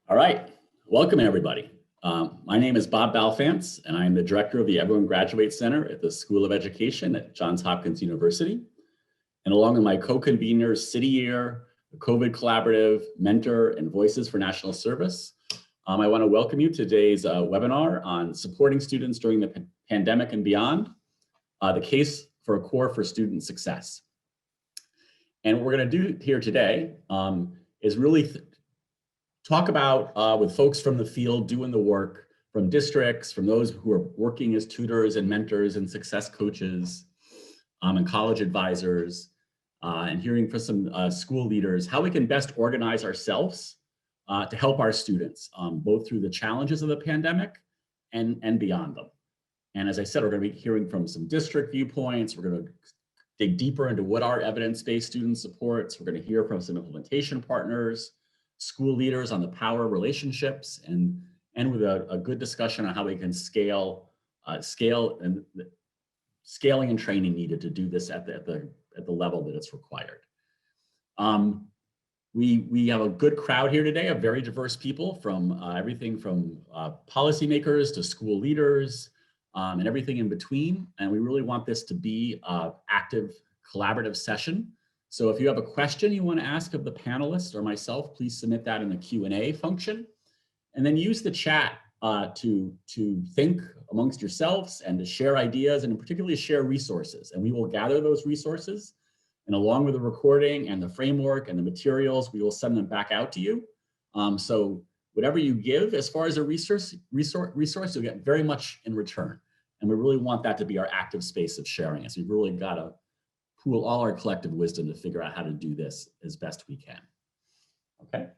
All right, welcome everybody. My name is Bob Balfanz, and I'm the director of the Everyone Graduates Center at the School of Education at Johns Hopkins University. And along with my co-conveners, City Year, the COVID Collaborative, Mentor, and Voices for National Service, I want to welcome you to today's webinar on supporting students during the pandemic and beyond, the case for a core for student success. And what we're going to do here today is really talk about with folks from the field doing the work, from districts, from those who are working as tutors and mentors and success coaches and college advisors, and hearing from some school leaders, how we can best organize ourselves to help our students, both through the challenges of the pandemic and beyond them. And as I said, we're going to be hearing from some district viewpoints. We're going to dig deeper into what are evidence-based student supports. We're going to hear from some implementation partners, school leaders on the power of relationships, and with a good discussion on how we can scale and scaling and training needed to do this at the level that it's required. We have a good crowd here today of very diverse people from everything from policymakers to school leaders and everything in between. And we really want this to be an active, collaborative session. So if you have a question you want to ask of the panelists or myself, please submit that in the Q&A function. And then use the chat to think amongst yourselves and to share ideas and particularly share resources. And we will gather those resources, and along with the recording and the framework and the materials, we will send them back out to you. So whatever you give as far as a resource, you'll get very much in return. And we really want that to be our active space of sharing it. So we've really got to pool all our collective wisdom to figure out how to do this as best we can. Okay.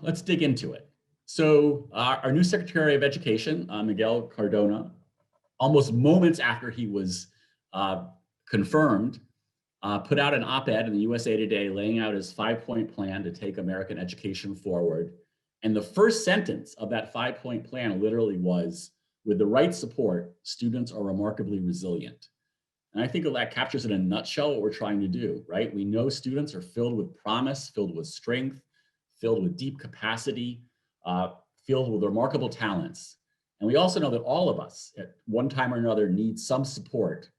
Let's dig into it. So our new Secretary of Education, Miguel Cardona, almost moments after he was confirmed, put out an op-ed in the USA Today laying out his 5-point plan to take American education forward. And the first sentence of that 5-point plan literally was, with the right support, students are remarkably resilient. And I think that captures in a nutshell what we're trying to do, right? We know students are filled with promise, filled with strength, filled with deep capacity, filled with remarkable talents. And we also know that all of us at one time or another need some support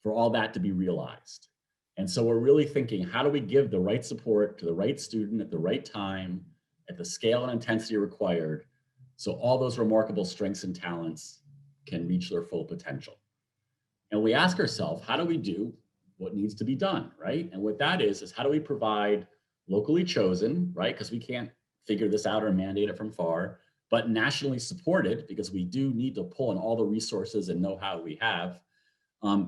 for all that to be realized. And so we're really thinking, how do we give the right support to the right student at the right time, at the scale and intensity required, so all those remarkable strengths and talents can reach their full potential? And we ask ourselves, how do we do what needs to be done, right? And what that is how do we provide locally chosen, right? Because we can't figure this out or mandate it from far, but nationally supported, because we do need to pull in all the resources and know-how we have,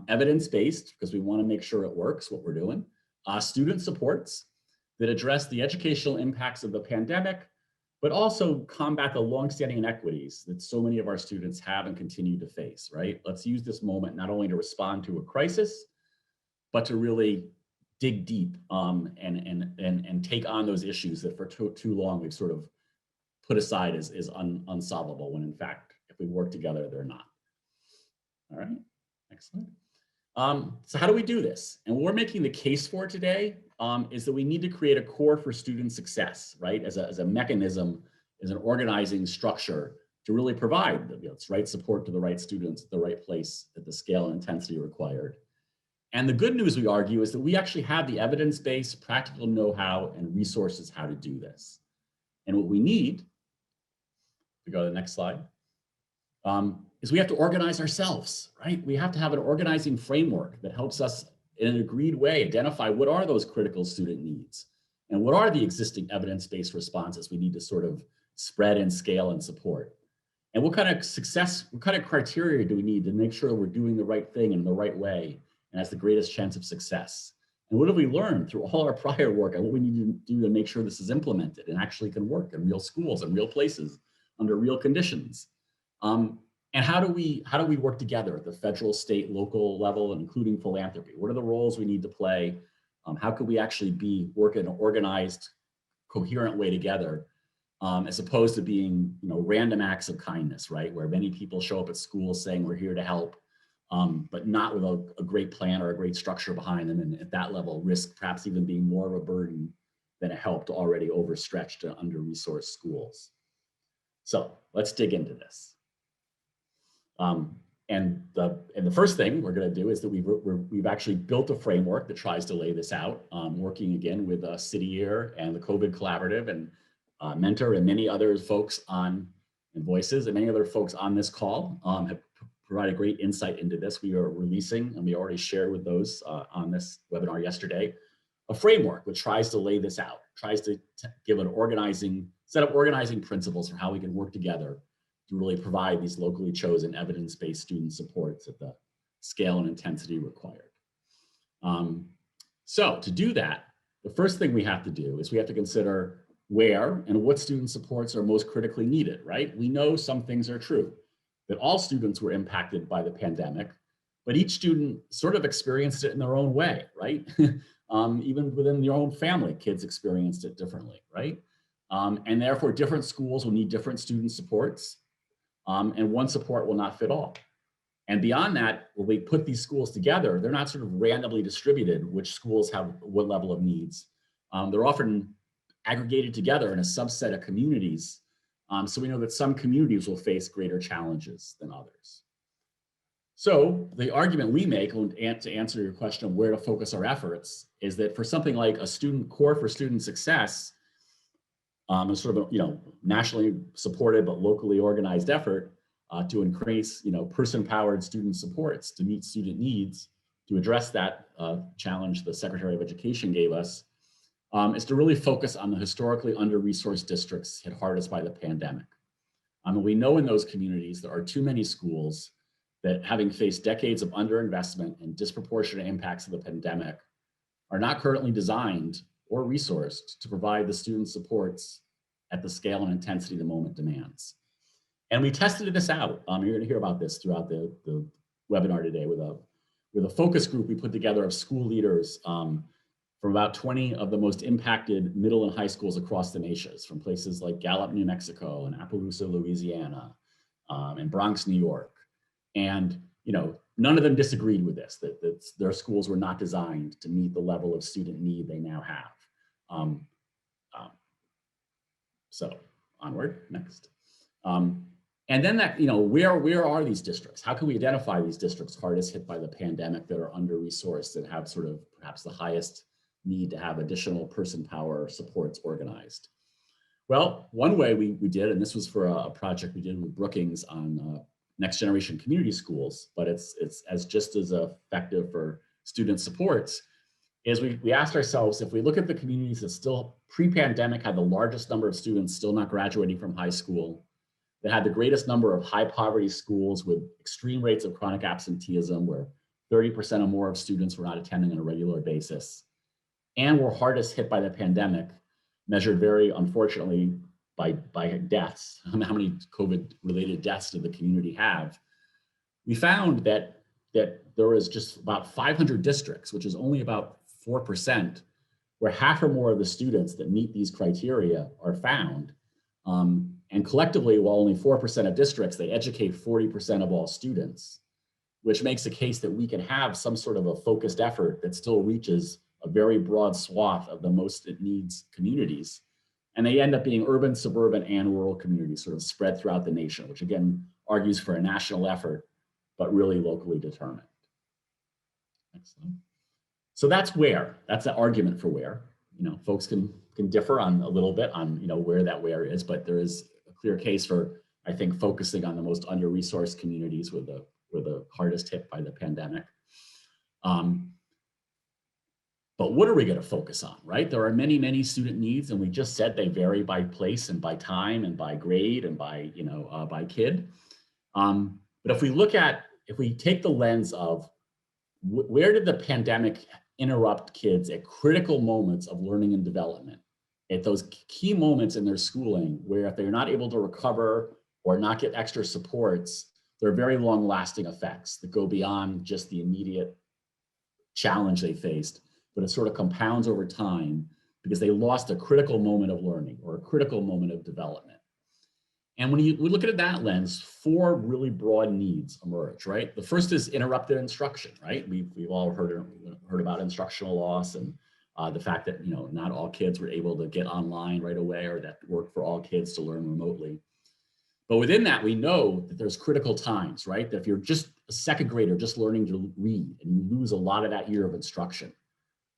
evidence-based, because we want to make sure it works, what we're doing, student supports that address the educational impacts of the pandemic, but also combat the longstanding inequities that so many of our students have and continue to face, right? Let's use this moment not only to respond to a crisis, but to really dig deep and take on those issues that for too long we've sort of put aside as unsolvable, when in fact, if we work together, they're not. All right, next slide. So how do we do this? And what we're making the case for today is that we need to create a core for student success, right? As a mechanism, as an organizing structure to really provide the right support to the right students at the right place at the scale and intensity required. And the good news, we argue, is that we actually have the evidence-based practical know-how and resources how to do this. And what we need, if we go to the next slide, is we have to organize ourselves, right? We have to have an organizing framework that helps us in an agreed way identify what are those critical student needs and what are the existing evidence-based responses we need to sort of spread and scale and support. And what kind of criteria do we need to make sure we're doing the right thing in the right way and has the greatest chance of success? And what have we learned through all our prior work and what we need to do to make sure this is implemented and actually can work in real schools and real places under real conditions? And how do we work together at the federal, state, local level, including philanthropy? What are the roles we need to play? How could we actually work in an organized, coherent way together, as opposed to being random acts of kindness, right? Where many people show up at schools saying we're here to help, but not with a great plan or a great structure behind them, and at that level risk perhaps even being more of a burden than it helped already overstretched and under-resourced schools. So let's dig into this. And the first thing we're going to do is that we've actually built a framework that tries to lay this out, working again with City Year and the COVID Collaborative and Mentor and many other folks and Voices and many other folks on this call have provided great insight into this. We are releasing, and we already shared with those on this webinar yesterday, a framework which tries to lay this out, tries to give an set of organizing principles for how we can work together to really provide these locally chosen evidence-based student supports at the scale and intensity required. So to do that, the first thing we have to do is we have to consider where and what student supports are most critically needed, right? We know some things are true, that all students were impacted by the pandemic, but each student sort of experienced it in their own way, right? Even within your own family, kids experienced it differently, right? And therefore different schools will need different student supports. And one support will not fit all. And beyond that, when we put these schools together, they're not sort of randomly distributed, which schools have what level of needs. They're often aggregated together in a subset of communities. So we know that some communities will face greater challenges than others. So the argument we make to answer your question of where to focus our efforts is that for something like a student core for student success, a sort of nationally supported but locally organized effort to increase person-powered student supports to meet student needs, to address that challenge the Secretary of Education gave us, is to really focus on the historically under-resourced districts hit hardest by the pandemic. We know in those communities there are too many schools that, having faced decades of underinvestment and disproportionate impacts of the pandemic, are not currently designed or resourced to provide the student supports at the scale and intensity the moment demands. And we tested this out. You're going to hear about this throughout the webinar today with a focus group we put together of school leaders from about 20 of the most impacted middle and high schools across the nation, from places like Gallup, New Mexico, and Appaloosa, Louisiana, and Bronx, New York. And none of them disagreed with this, that their schools were not designed to meet the level of student need they now have. So onward, next. And then that, where are these districts? How can we identify these districts hardest hit by the pandemic that are under-resourced and have sort of perhaps the highest need to have additional person power supports organized? Well, one way we did, and this was for a project we did with Brookings on next generation community schools, but it's just as effective for student supports, is we asked ourselves, if we look at the communities that still pre-pandemic had the largest number of students still not graduating from high school, that had the greatest number of high poverty schools with extreme rates of chronic absenteeism, where 30% or more of students were not attending on a regular basis, and were hardest hit by the pandemic, measured very unfortunately by deaths, how many COVID-related deaths did the community have, we found that there was just about 500 districts, which is only about 4%, where half or more of the students that meet these criteria are found. And collectively, while only 4% of districts, they educate 40% of all students, which makes a case that we can have some sort of a focused effort that still reaches a very broad swath of the most it needs communities. And they end up being urban, suburban, and rural communities sort of spread throughout the nation, which again argues for a national effort, but really locally determined. Next slide. So that's the argument for where. Folks can differ on a little bit on where that where is, but there is a clear case for, I think, focusing on the most under-resourced communities were the hardest hit by the pandemic. But what are we going to focus on, right? There are many, many student needs, and we just said they vary by place and by time and by grade and by by kid. But if we take the lens of where did the pandemic interrupt kids at critical moments of learning and development, at those key moments in their schooling where if they're not able to recover or not get extra supports, there are very long lasting effects that go beyond just the immediate challenge they faced, but it sort of compounds over time because they lost a critical moment of learning or a critical moment of development. And when we look at it that lens, 4 really broad needs emerge, right? The first is interrupted instruction, right? We've all heard about instructional loss and the fact that, not all kids were able to get online right away, or that worked for all kids to learn remotely. But within that, we know that there's critical times, right? That if you're just a second grader just learning to read and you lose a lot of that year of instruction,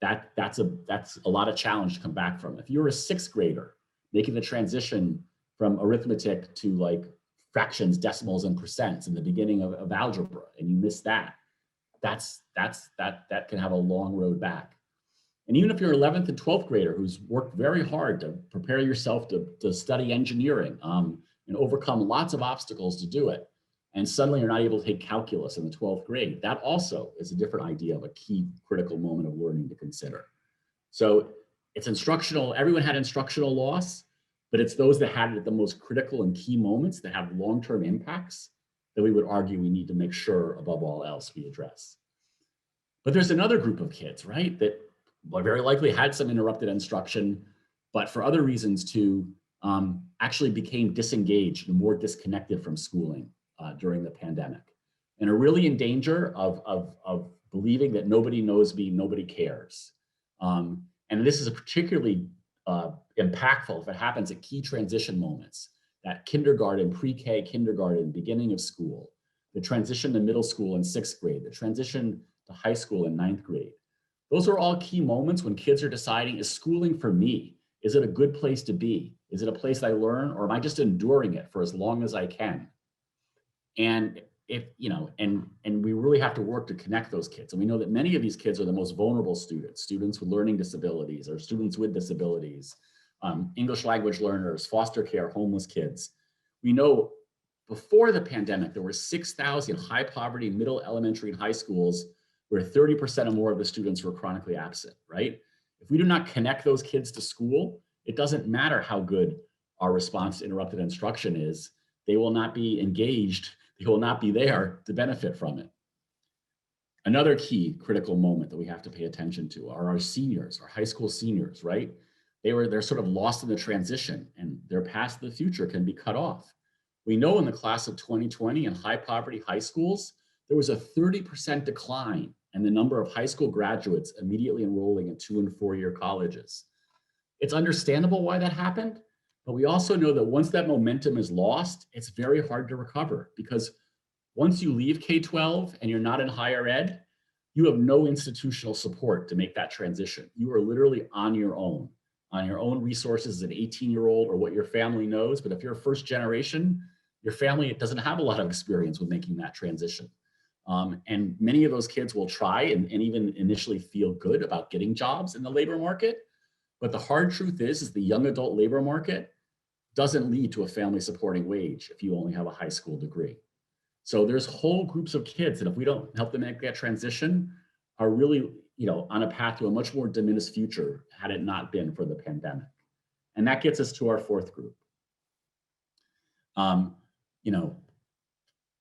that's a lot of challenge to come back from. If you're a sixth grader making the transition from arithmetic to like fractions, decimals, and percents in the beginning of algebra, and you miss that, that can have a long road back. And even if you're 11th and 12th grader who's worked very hard to prepare yourself to study engineering and overcome lots of obstacles to do it, and suddenly you're not able to take calculus in the 12th grade, that also is a different idea of a key critical moment of learning to consider. So it's instructional, everyone had instructional loss, but it's those that had it at the most critical and key moments that have long-term impacts that we would argue we need to make sure above all else we address. But there's another group of kids, right, that very likely had some interrupted instruction, but for other reasons too, actually became disengaged and more disconnected from schooling during the pandemic, and are really in danger of believing that nobody knows me, nobody cares. And this is particularly impactful if it happens at key transition moments, that kindergarten, pre-K, kindergarten, beginning of school, the transition to middle school in sixth grade, the transition to high school in ninth grade. Those are all key moments when kids are deciding, is schooling for me? Is it a good place to be? Is it a place I learn, or am I just enduring it for as long as I can? And if, and we really have to work to connect those kids. And we know that many of these kids are the most vulnerable students, students with learning disabilities or students with disabilities, English language learners, foster care, homeless kids. We know before the pandemic, there were 6,000 high poverty middle, elementary, and high schools where 30% or more of the students were chronically absent, right? If we do not connect those kids to school, it doesn't matter how good our response to interrupted instruction is, they will not be engaged, they will not be there to benefit from it. Another key critical moment that we have to pay attention to are our seniors, our high school seniors, right? They're sort of lost in the transition, and their path to the future can be cut off. We know in the class of 2020 in high poverty high schools, there was a 30% decline in the number of high school graduates immediately enrolling in 2- and 4-year colleges. It's understandable why that happened, but we also know that once that momentum is lost, it's very hard to recover, because once you leave K-12 and you're not in higher ed, you have no institutional support to make that transition. You are literally on your own resources as an 18-year-old or what your family knows. But if you're first generation, your family doesn't have a lot of experience with making that transition. And many of those kids will try and even initially feel good about getting jobs in the labor market. But the hard truth is the young adult labor market doesn't lead to a family supporting wage if you only have a high school degree. So there's whole groups of kids that if we don't help them make that transition are really, on a path to a much more diminished future had it not been for the pandemic. And that gets us to our fourth group.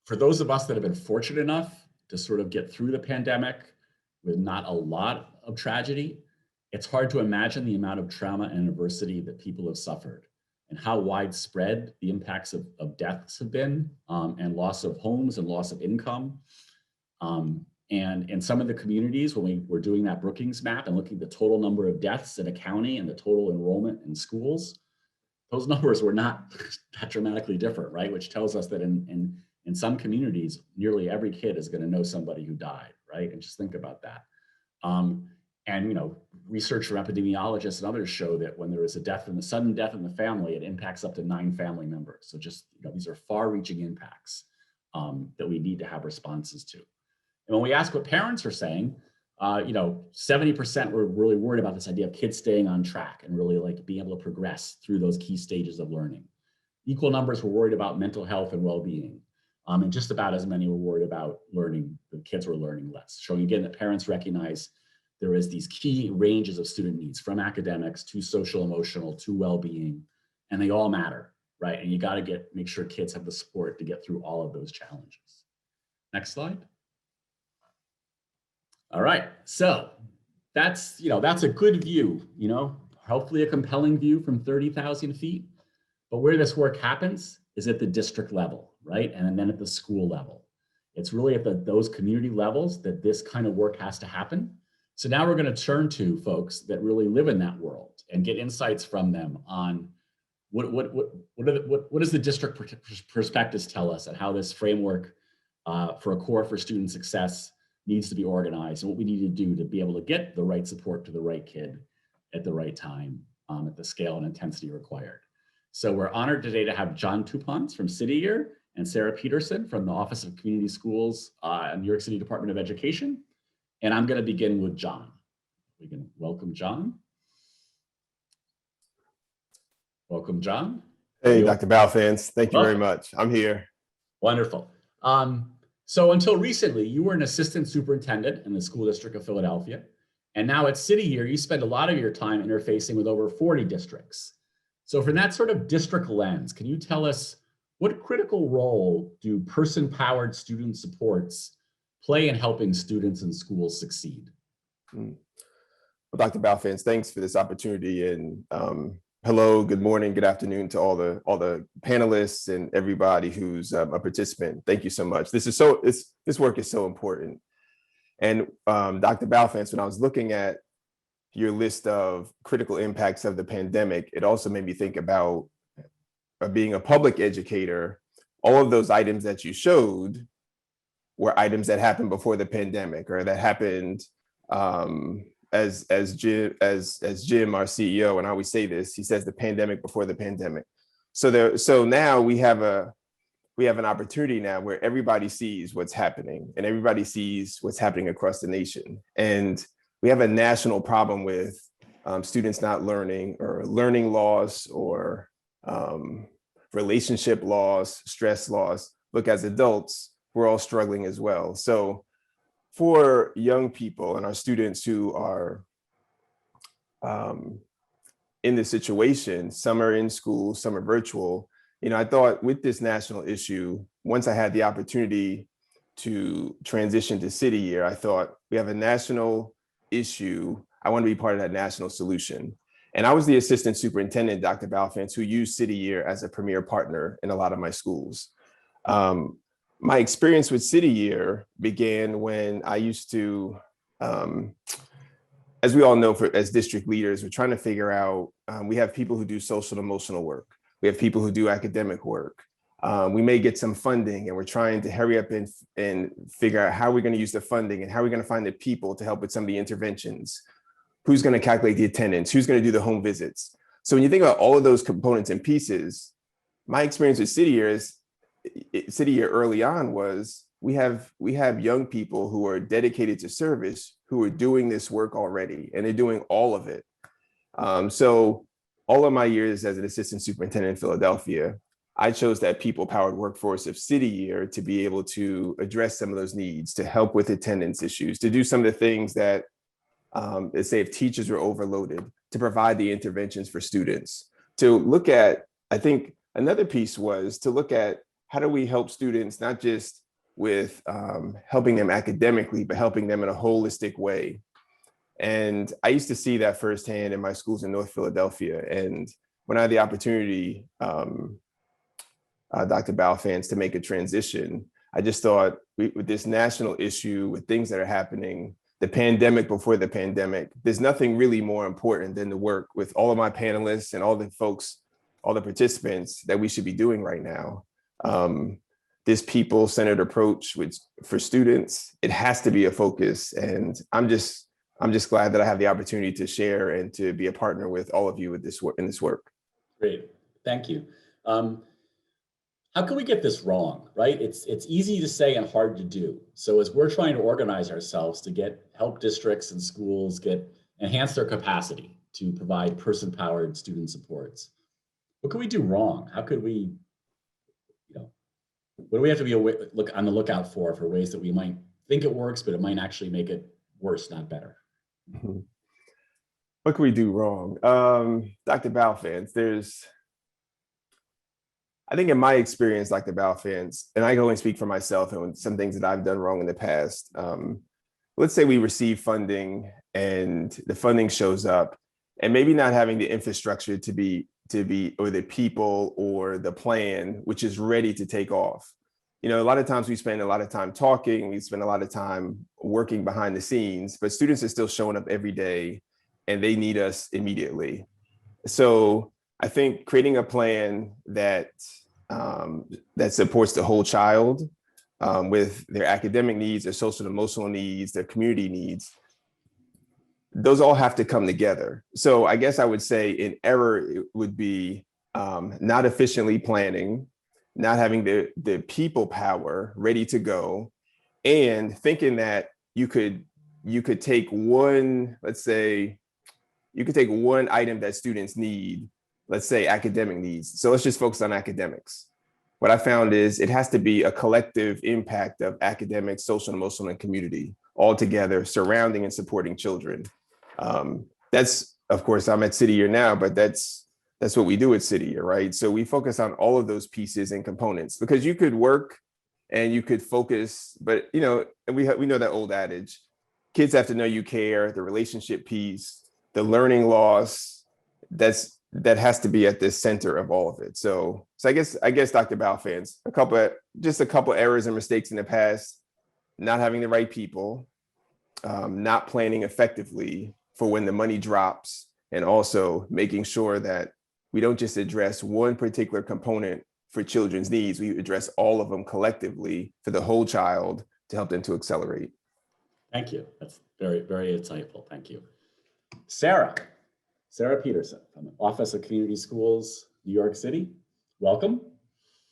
For those of us that have been fortunate enough to sort of get through the pandemic with not a lot of tragedy, it's hard to imagine the amount of trauma and adversity that people have suffered and how widespread the impacts of deaths have been, and loss of homes and loss of income. And in some of the communities, when we were doing that Brookings map and looking at the total number of deaths in a county and the total enrollment in schools, those numbers were not that dramatically different, right? Which tells us that in some communities, nearly every kid is going to know somebody who died, right? And just think about that. And research from epidemiologists and others show that when there is a sudden death in the family, it impacts up to 9 family members. So just these are far-reaching impacts that we need to have responses to. And when we ask what parents are saying, 70% were really worried about this idea of kids staying on track and really like being able to progress through those key stages of learning. Equal numbers were worried about mental health and well-being. And just about as many were worried about learning, the kids were learning less, showing again that parents recognize there is these key ranges of student needs, from academics to social emotional to well-being, and they all matter, right? And you got to make sure kids have the support to get through all of those challenges. Next slide. All right, so that's a good view, hopefully a compelling view from 30,000 feet. But where this work happens is at the district level, right? And then at the school level. It's really at those community levels that this kind of work has to happen. So now we're going to turn to folks that really live in that world and get insights from them on what does the district perspectives tell us and how this framework for a core for student success needs to be organized and what we need to do to be able to get the right support to the right kid at the right time at the scale and intensity required. So we're honored today to have John Tupons from City Year and Sarah Peterson from the Office of Community Schools and New York City Department of Education. And I'm going to begin with John. We can welcome John. Welcome, John. Hey, Dr. Balfanz. Thank you very much. I'm here. Wonderful. So until recently, you were an assistant superintendent in the school district of Philadelphia. And now at City Year, you spend a lot of your time interfacing with over 40 districts. So from that sort of district lens, can you tell us what critical role do person-powered student supports play in helping students and schools succeed? Well, Dr. Balfanz, thanks for this opportunity. And hello, good morning, good afternoon to all the panelists and everybody who's a participant. Thank you so much. This work is so important. And Dr. Balfanz, when I was looking at your list of critical impacts of the pandemic, it also made me think about being a public educator. All of those items that you showed were items that happened before the pandemic, or that happened as Jim, our CEO, and I always say this, he says the pandemic before the pandemic. So now we have an opportunity now where everybody sees what's happening and everybody sees what's happening across the nation. And we have a national problem with students not learning, or learning loss, or relationship loss, stress loss. Look, as adults, we're all struggling as well. So for young people and our students who are in this situation, some are in school, some are virtual, I thought with this national issue, once I had the opportunity to transition to City Year, I thought we have a national issue. I want to be part of that national solution. And I was the assistant superintendent, Dr. Balfanz, who used City Year as a premier partner in a lot of my schools. My experience with City Year began when I used to, as we all know, as district leaders, we're trying to figure out, we have people who do social and emotional work. We have people who do academic work. We may get some funding, and we're trying to hurry up and figure out how we're going to use the funding and how we're going to find the people to help with some of the interventions. Who's going to calculate the attendance? Who's going to do the home visits? So when you think about all of those components and pieces, my experience with City Year early on was we have young people who are dedicated to service, who are doing this work already, and they're doing all of it. So all of my years as an assistant superintendent in Philadelphia, I chose that people-powered workforce of City Year to be able to address some of those needs, to help with attendance issues, to do some of the things that, let's say if teachers were overloaded, to provide the interventions for students, to look at, I think another piece was to look at how do we help students, not just with helping them academically, but helping them in a holistic way. And I used to see that firsthand in my schools in North Philadelphia. And when I had the opportunity, Dr. Balfanz, to make a transition, I just thought with this national issue, with things that are happening, the pandemic before the pandemic, there's nothing really more important than to work with all of my panelists and all the folks, all the participants that we should be doing right now. This people-centered approach for students, it has to be a focus. And I'm just glad that I have the opportunity to share and to be a partner with all of you with this work, in this work. Great, thank you. How can we get this wrong, right? It's easy to say and hard to do. So as we're trying to organize ourselves to help districts and schools enhance their capacity to provide person-powered student supports, what can we do wrong? How could we, what do we have to be on the lookout for ways that we might think it works, but it might actually make it worse, not better? Mm-hmm. What can we do wrong? Dr. Balfanz, I think in my experience, Dr. Balfanz, and I can only speak for myself and some things that I've done wrong in the past. Let's say we receive funding and the funding shows up, and maybe not having the infrastructure to be, or the people or the plan, which is ready to take off. a lot of times we spend a lot of time talking, we spend a lot of time working behind the scenes, but students are still showing up every day and they need us immediately. So I think creating a plan that that supports the whole child with their academic needs, their social and emotional needs, their community needs, those all have to come together. So I guess I would say an error would be not efficiently planning, not having the people power ready to go, and thinking that you could take one, let's say, you could take one item that students need, let's say academic needs. So let's just focus on academics. What I found is it has to be a collective impact of academics, social, emotional, and community all together, surrounding and supporting children. That's, of course, I'm at City Year now, but that's what we do at City Year, right? So we focus on all of those pieces and components, because you could work and you could focus, but we know that old adage, kids have to know you care, the relationship piece, the learning loss, that has to be at the center of all of it. So I guess Dr. Balfanz, a couple errors and mistakes in the past, not having the right people, not planning effectively for when the money drops, and also making sure that we don't just address one particular component for children's needs, we address all of them collectively for the whole child to help them to accelerate. Thank you. That's very, very insightful. Thank you. Sarah Peterson from the Office of Community Schools, New York City. Welcome.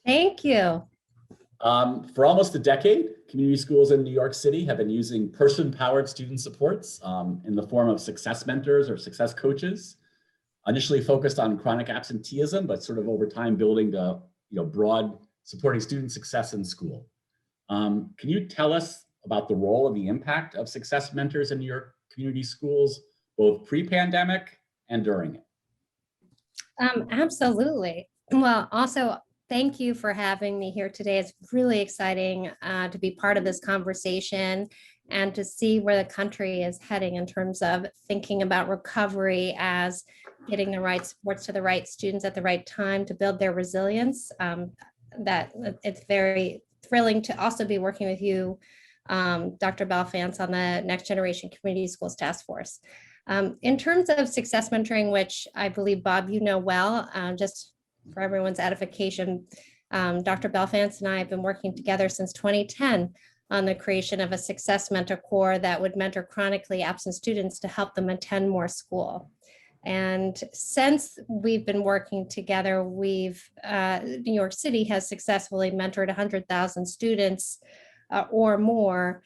Thank you. For almost a decade, community schools in New York City have been using person-powered student supports in the form of success mentors or success coaches, initially focused on chronic absenteeism, but sort of over time building to broad supporting student success in school. Can you tell us about the role and the impact of success mentors in New York community schools, both pre-pandemic and during it? Absolutely. Well, also, thank you for having me here today. It's really exciting to be part of this conversation and to see where the country is heading in terms of thinking about recovery as getting the right supports to the right students at the right time to build their resilience. That it's very thrilling to also be working with you, Dr. Balfanz, on the Next Generation Community Schools Task Force. In terms of success mentoring, which I believe, Bob, you know well, just for everyone's edification, Dr. Balfanz and I have been working together since 2010 on the creation of a success mentor corps that would mentor chronically absent students to help them attend more school. And since we've been working together, New York City has successfully mentored 100,000 students or more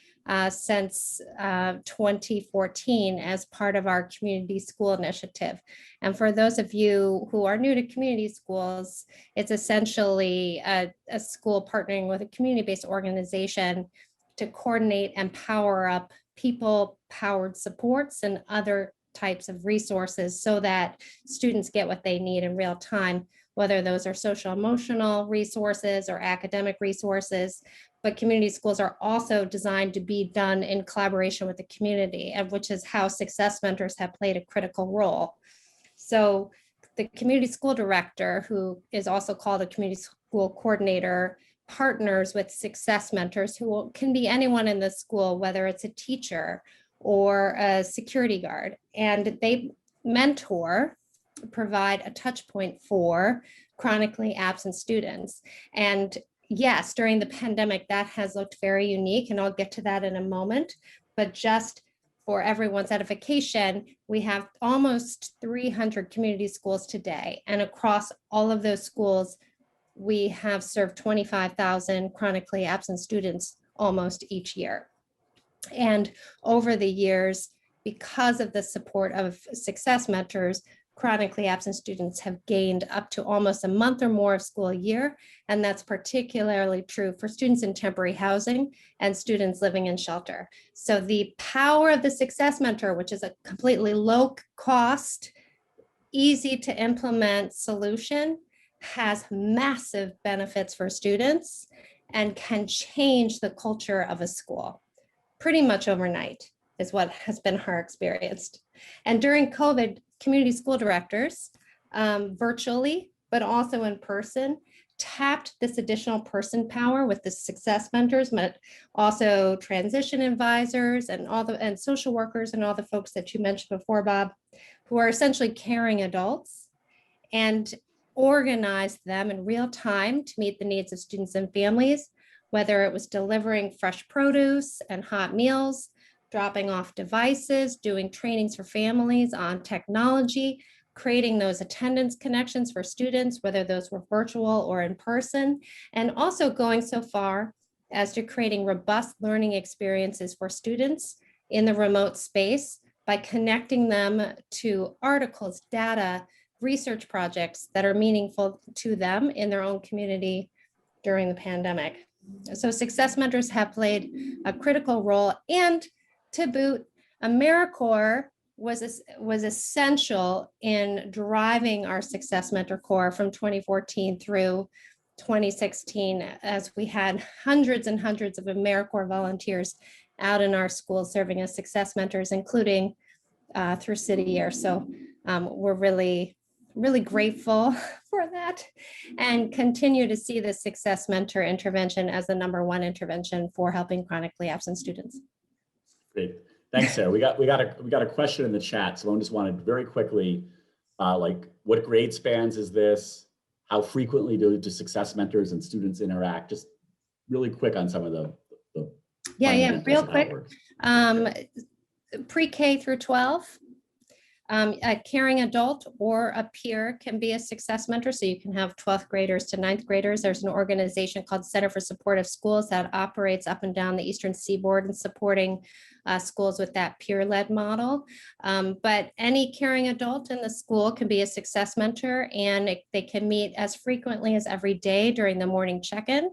since 2014 as part of our community school initiative. And for those of you who are new to community schools, it's essentially a school partnering with a community-based organization to coordinate and power up people-powered supports and other types of resources so that students get what they need in real time, whether those are social emotional resources or academic resources. But community schools are also designed to be done in collaboration with the community, and which is how success mentors have played a critical role. So the community school director, who is also called a community school coordinator, partners with success mentors who can be anyone in the school, whether it's a teacher or a security guard, and they provide a touch point for chronically absent students. And yes, during the pandemic, that has looked very unique, and I'll get to that in a moment. But just for everyone's edification, we have almost 300 community schools today. And across all of those schools, we have served 25,000 chronically absent students almost each year. And over the years, because of the support of success mentors, chronically absent students have gained up to almost a month or more of school a year. And that's particularly true for students in temporary housing and students living in shelter. So the power of the success mentor, which is a completely low cost, easy to implement solution, has massive benefits for students and can change the culture of a school pretty much overnight, is what has been our experience. And during COVID, community school directors, virtually, but also in person, tapped this additional person power with the success mentors, but also transition advisors and social workers and all the folks that you mentioned before, Bob, who are essentially caring adults, and organized them in real time to meet the needs of students and families, whether it was delivering fresh produce and hot meals, dropping off devices, doing trainings for families on technology, creating those attendance connections for students, whether those were virtual or in person, and also going so far as to creating robust learning experiences for students in the remote space by connecting them to articles, data, research projects that are meaningful to them in their own community during the pandemic. So success mentors have played a critical role, and to boot, AmeriCorps was essential in driving our Success Mentor Corps from 2014 through 2016, as we had hundreds and hundreds of AmeriCorps volunteers out in our schools serving as success mentors, including through City Year. So we're really grateful for that, and continue to see the Success Mentor intervention as the #1 intervention for helping chronically absent students. Great. Thanks, Sarah. We got a question in the chat. Someone just wanted very quickly, like, what grade spans is this? How frequently do success mentors and students interact? Just really quick on some of the real quick. Pre-K through 12. A caring adult or a peer can be a success mentor. So you can have 12th graders to 9th graders. There's an organization called Center for Supportive Schools that operates up and down the Eastern Seaboard and supporting schools with that peer-led model. But any caring adult in the school can be a success mentor, and they can meet as frequently as every day during the morning check-in,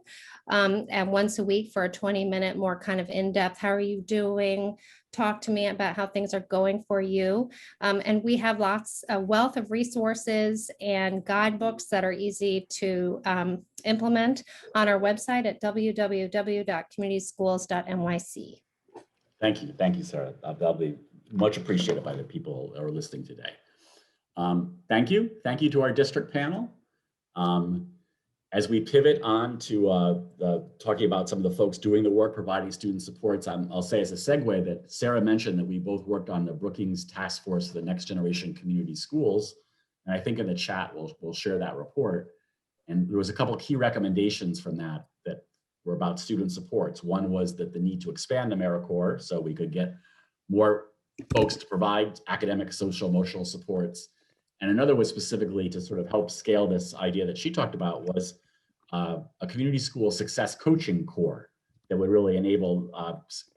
and once a week for a 20-minute more kind of in-depth, how are you doing? Talk to me about how things are going for you. And we have a wealth of resources and guidebooks that are easy to implement on our website at www.communityschools.nyc. Thank you, Sarah. That'll be much appreciated by the people who are listening today. Thank you to our district panel. As we pivot on to talking about some of the folks doing the work, providing student supports, I'll say as a segue that Sarah mentioned that we both worked on the Brookings Task Force for the Next Generation Community Schools. And I think in the chat, we'll share that report. And there was a couple of key recommendations from that were about student supports. One was that the need to expand AmeriCorps so we could get more folks to provide academic, social, emotional supports. And another was specifically to sort of help scale this idea that she talked about was a community school success coaching core that would really enable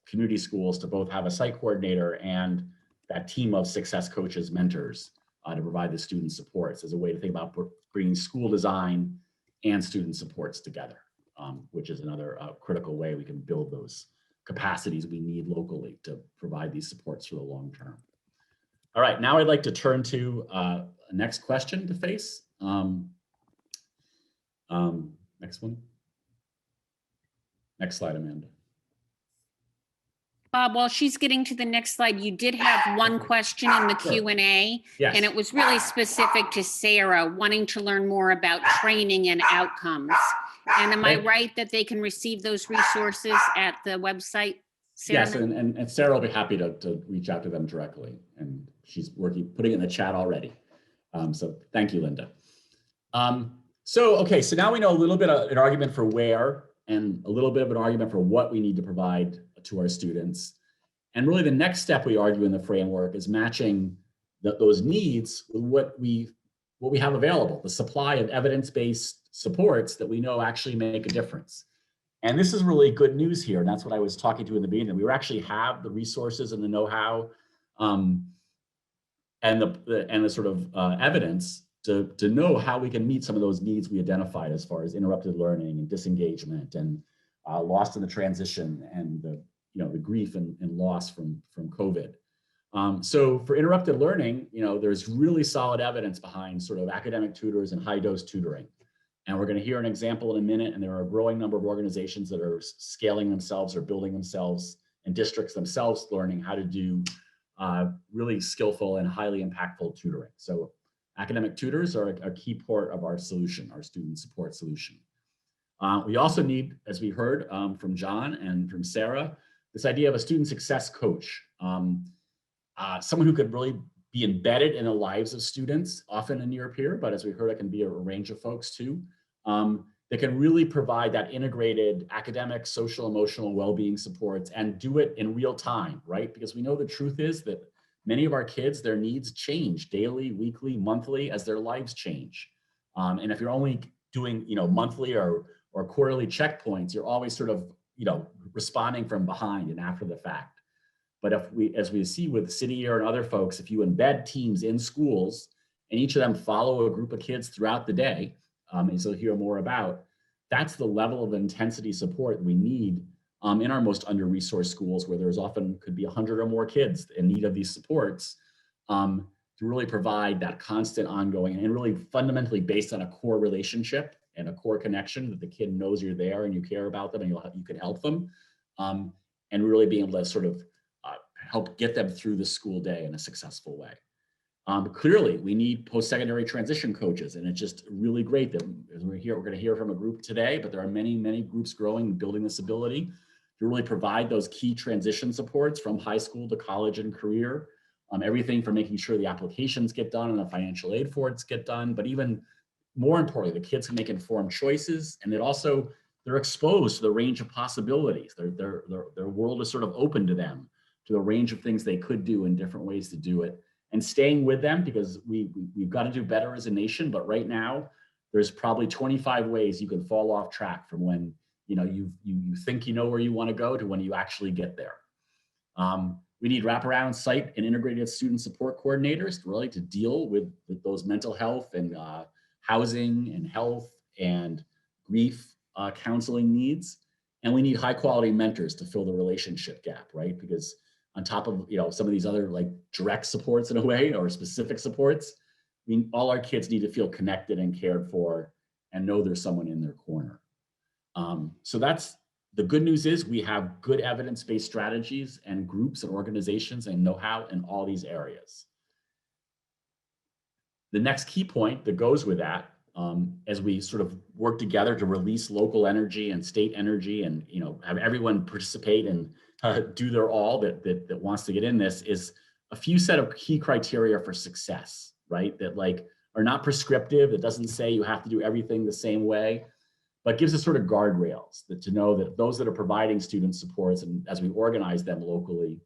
community schools to both have a site coordinator and that team of success coaches, mentors to provide the student supports as a way to think about bringing school design and student supports together, which is another critical way we can build those capacities we need locally to provide these supports for the long term. All right, now I'd like to turn to a next question to face. Next one. Next slide, Amanda. Bob, while she's getting to the next slide, you did have one question in the Q&A, Yes. and it was really specific to Sarah, wanting to learn more about training and outcomes. And am I right that they can receive those resources at the website, Sarah? Yes, and Sarah will be happy to reach out to them directly, and she's putting it in the chat already. So thank you, Linda. So now we know a little bit of an argument for where and a little bit of an argument for what we need to provide to our students. And really the next step we argue in the framework is matching those needs with what we have available, the supply of evidence-based supports that we know actually make a difference. And this is really good news here. And that's what I was talking to in the beginning. We actually have the resources and the know-how and the sort of evidence to know how we can meet some of those needs we identified as far as interrupted learning and disengagement and lost in the transition and the grief and loss from COVID. So for interrupted learning, there's really solid evidence behind sort of academic tutors and high dose tutoring. And we're going to hear an example in a minute, and there are a growing number of organizations that are scaling themselves or building themselves, and districts themselves learning how to do really skillful and highly impactful tutoring. So Academic tutors are a key part of our solution, our student support solution. We also need, as we heard from John and from Sarah, this idea of a student success coach, someone who could really be embedded in the lives of students, often a near peer, but as we heard, it can be a range of folks too, that can really provide that integrated academic, social, emotional well-being supports and do it in real time, right? Because we know the truth is that many of our kids, their needs change daily, weekly, monthly as their lives change. And if you're only doing, monthly or quarterly checkpoints, you're always sort of, responding from behind and after the fact. But as we see with City Year and other folks, if you embed teams in schools and each of them follow a group of kids throughout the day, as you'll hear more about, that's the level of intensity support we need in our most under-resourced schools, where there's often could be 100 or more kids in need of these supports, to really provide that constant ongoing and really fundamentally based on a core relationship and a core connection that the kid knows you're there and you care about them and you can help them, and really being able to sort of help get them through the school day in a successful way. Clearly, we need post-secondary transition coaches, and it's just really great that as we're going to hear from a group today, but there are many, many groups growing and building this ability to really provide those key transition supports from high school to college and career. Everything from making sure the applications get done and the financial aid for it get done, but even more importantly, the kids can make informed choices, and they're exposed to the range of possibilities. Their world is sort of open to them, to the range of things they could do and different ways to do it. And staying with them, because we've got to do better as a nation, but right now, there's probably 25 ways you can fall off track from when you think you know where you want to go to when you actually get there. We need wraparound site and integrated student support coordinators really to deal with those mental health and housing and health and grief counseling needs. And we need high quality mentors to fill the relationship gap, right? Because on top of some of these other like direct supports in a way or specific supports, all our kids need to feel connected and cared for and know there's someone in their corner. So that's the good news is we have good evidence-based strategies and groups and organizations and know-how in all these areas. The next key point that goes with that, as we sort of work together to release local energy and state energy and have everyone participate and do their all that wants to get in this, is a few set of key criteria for success, right? That like are not prescriptive. That doesn't say you have to do everything the same way, but gives us sort of guardrails that to know that those that are providing student supports, and as we organize them locally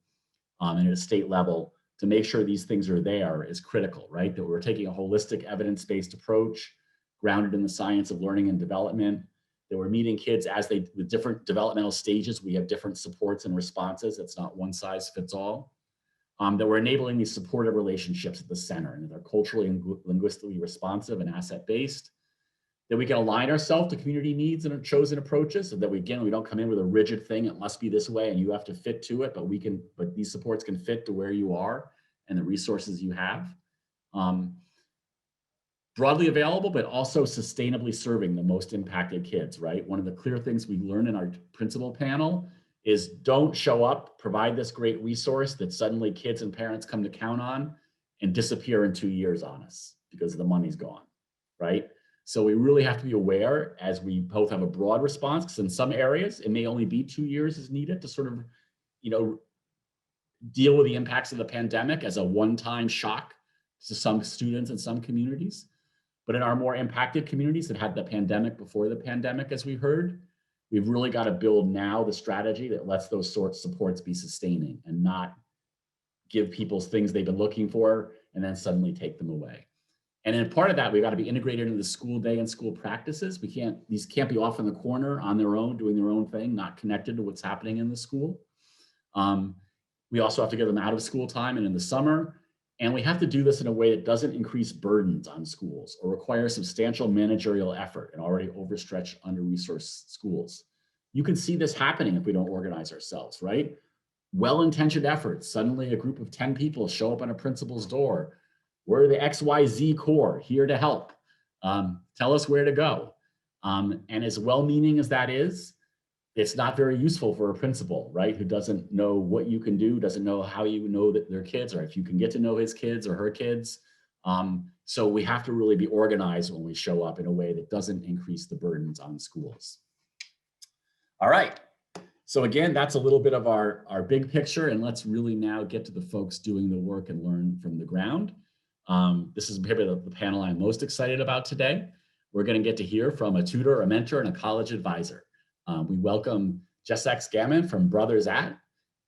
and at a state level, to make sure these things are there is critical, right? That we're taking a holistic evidence-based approach grounded in the science of learning and development, that we're meeting kids with different developmental stages. We have different supports and responses. It's not one size fits all. That we're enabling these supportive relationships at the center and that they're culturally and linguistically responsive and asset-based. That we can align ourselves to community needs and our chosen approaches, so that we don't come in with a rigid thing, it must be this way and you have to fit to it, but these supports can fit to where you are and the resources you have. Broadly available, but also sustainably serving the most impacted kids, right? One of the clear things we learned in our principal panel is don't show up, provide this great resource that suddenly kids and parents come to count on and disappear in 2 years on us because the money's gone, right? So we really have to be aware as we both have a broad response, because in some areas, it may only be 2 years is needed to sort of, deal with the impacts of the pandemic as a one-time shock to some students and some communities. But in our more impacted communities that had the pandemic before the pandemic, as we heard, we've really got to build now the strategy that lets those sorts of supports be sustaining and not give people things they've been looking for and then suddenly take them away. And in part of that, we've got to be integrated into the school day and school practices. These can't be off in the corner on their own, doing their own thing, not connected to what's happening in the school. We also have to get them out of school time and in the summer. And we have to do this in a way that doesn't increase burdens on schools or require substantial managerial effort in already overstretched, under-resourced schools. You can see this happening if we don't organize ourselves, right? Well-intentioned efforts. Suddenly a group of 10 people show up on a principal's door. We're the XYZ core, here to help. Tell us where to go. And as well-meaning as that is, it's not very useful for a principal, right? Who doesn't know what you can do, doesn't know how you know that their kids, or if you can get to know his kids or her kids. So we have to really be organized when we show up in a way that doesn't increase the burdens on schools. All right. So again, that's a little bit of our big picture, and let's really now get to the folks doing the work and learn from the ground. This is maybe the panel I'm most excited about today. We're going to get to hear from a tutor, a mentor, and a college advisor. We welcome Jessak Gammon from Brothers At.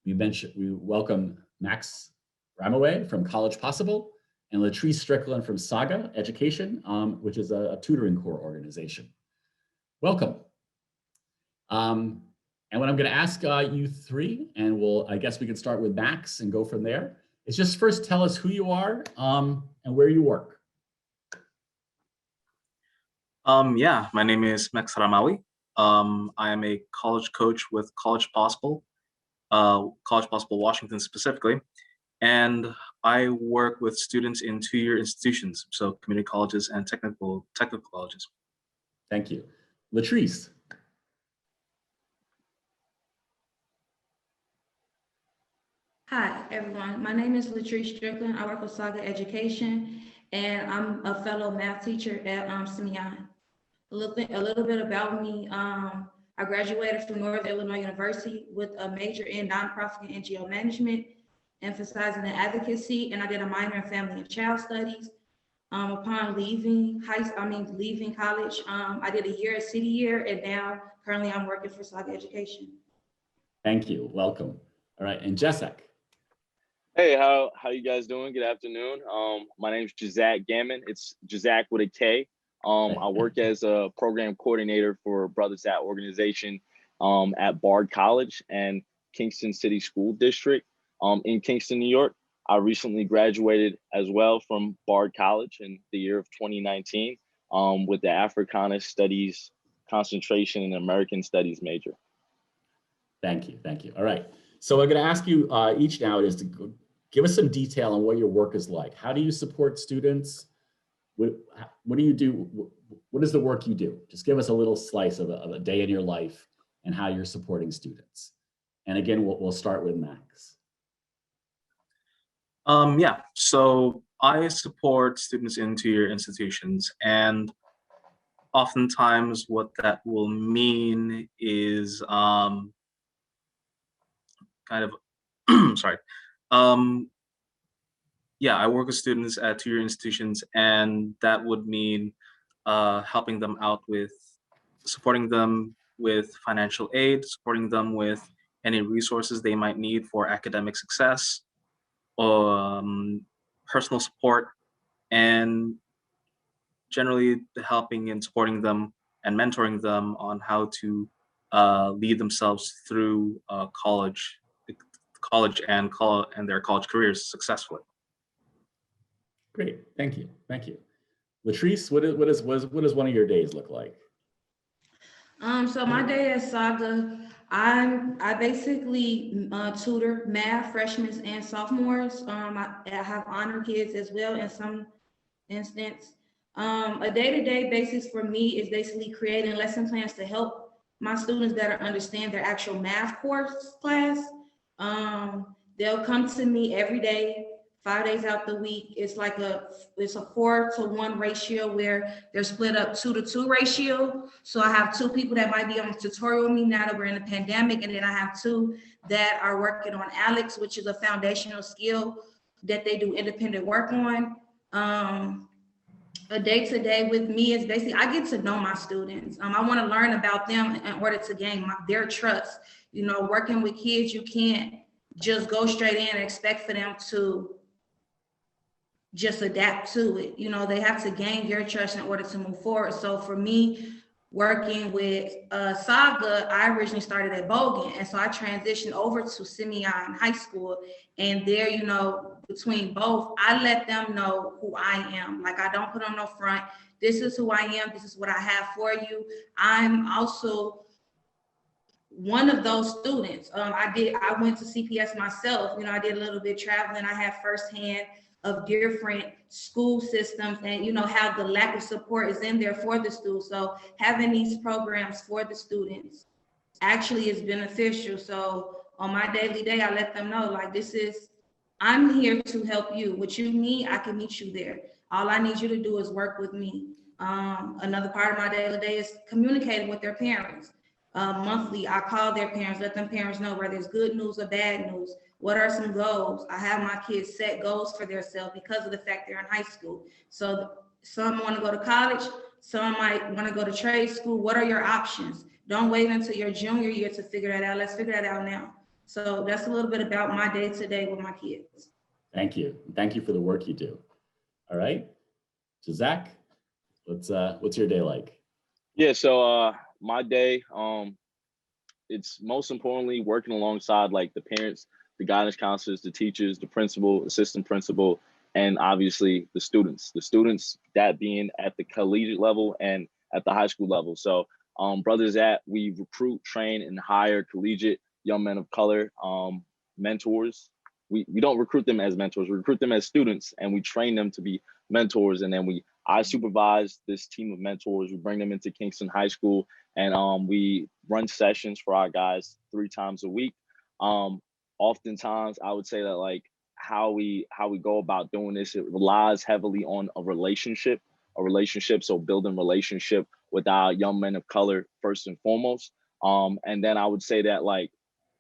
We welcome Max Ramaway from College Possible, and Latrice Strickland from Saga Education, which is a tutoring core organization. Welcome. And what I'm going to ask you three, and I guess we can start with Max and go from there, is just first tell us who you are and where you work. Yeah, my name is Max Ramawi. I am a college coach with College Possible Washington specifically, and I work with students in two-year institutions, so community colleges and technical colleges. Thank you. Latrice. Hi, everyone. My name is Latrice Strickland. I work with Saga Education, and I'm a fellow math teacher at Simeon. A little bit about me. I graduated from Northern Illinois University with a major in nonprofit and NGO management, emphasizing the advocacy, and I did a minor in family and child studies. Upon leaving college, I did a year at City Year, and now currently I'm working for Saga Education. Thank you. Welcome. All right, and Jessak. Hey, how you guys doing? Good afternoon. My name is Jessak Gammon. It's Jessak with a K. I work as a program coordinator for Brothers At organization at Bard College and Kingston City School District in Kingston, New York. I recently graduated as well from Bard College in the year of 2019 with the Africana Studies concentration and American Studies major. Thank you. Thank you. All right. So I'm going to ask you each now is to give us some detail on what your work is like. How do you support students? What do you do? What is the work you do? Just give us a little slice of a day in your life and how you're supporting students. And again, we'll start with Max. Yeah, so I support students in two-year institutions, and oftentimes what that will mean is kind of, sorry. Yeah, I work with students at two-year institutions, and that would mean helping them out with supporting them with financial aid, supporting them with any resources they might need for academic success, personal support, and generally helping and supporting them and mentoring them on how to lead themselves through college and their college careers successfully. Great, thank you, thank you. Latrice, what does one of your days look like? So my day at Saga, I basically tutor math freshmen and sophomores. I have honor kids as well in some instance. A day-to-day basis for me is basically creating lesson plans to help my students better understand their actual math class. They'll come to me every day, 5 days out the week. It's a 4-to-1 ratio where they're split up 2-to-2 ratio. So I have 2 people that might be on tutorial with me now that we're in the pandemic, and then I have 2 that are working on Alex, which is a foundational skill that they do independent work on. A day-to-day with me is basically, I get to know my students. I want to learn about them in order to gain their trust. You know, working with kids, you can't just go straight in and expect for them to just adapt to it. You know, they have to gain your trust in order to move forward. So for me, working with Saga, I originally started at Bogan. And so I transitioned over to Simeon High School. And there, you know, between both, I let them know who I am. Like, I don't put on no front. This is who I am. This is what I have for you. I'm also one of those students. I went to CPS myself. You know, I did a little bit traveling. I had firsthand of different school systems and, you know, how the lack of support is in there for the students. So having these programs for the students actually is beneficial. So on my daily day, I let them know, like, I'm here to help you. What you need, I can meet you there. All I need you to do is work with me. Another part of my day-to-day is communicating with their parents. Monthly, I call their parents, let them parents know whether it's good news or bad news. What are some goals? I have my kids set goals for themselves because of the fact they're in high school. So some want to go to college, some might want to go to trade school. What are your options? Don't wait until your junior year to figure that out. Let's figure that out now. So that's a little bit about my day-to-day with my kids. Thank you. Thank you for the work you do. All right, so Zach, what's your day like? Yeah, so my day, it's most importantly working alongside like the parents, the guidance counselors, the teachers, the principal, assistant principal, and obviously the students. The students, that being at the collegiate level and at the high school level. So Brothers At, we recruit, train, and hire collegiate young men of color mentors. We don't recruit them as mentors, we recruit them as students, and we train them to be mentors. And then I supervise this team of mentors. We bring them into Kingston High School, and we run sessions for our guys 3 times a week. Oftentimes, I would say that like how we go about doing this, it relies heavily on a relationship. So building relationship with our young men of color first and foremost. And then I would say that like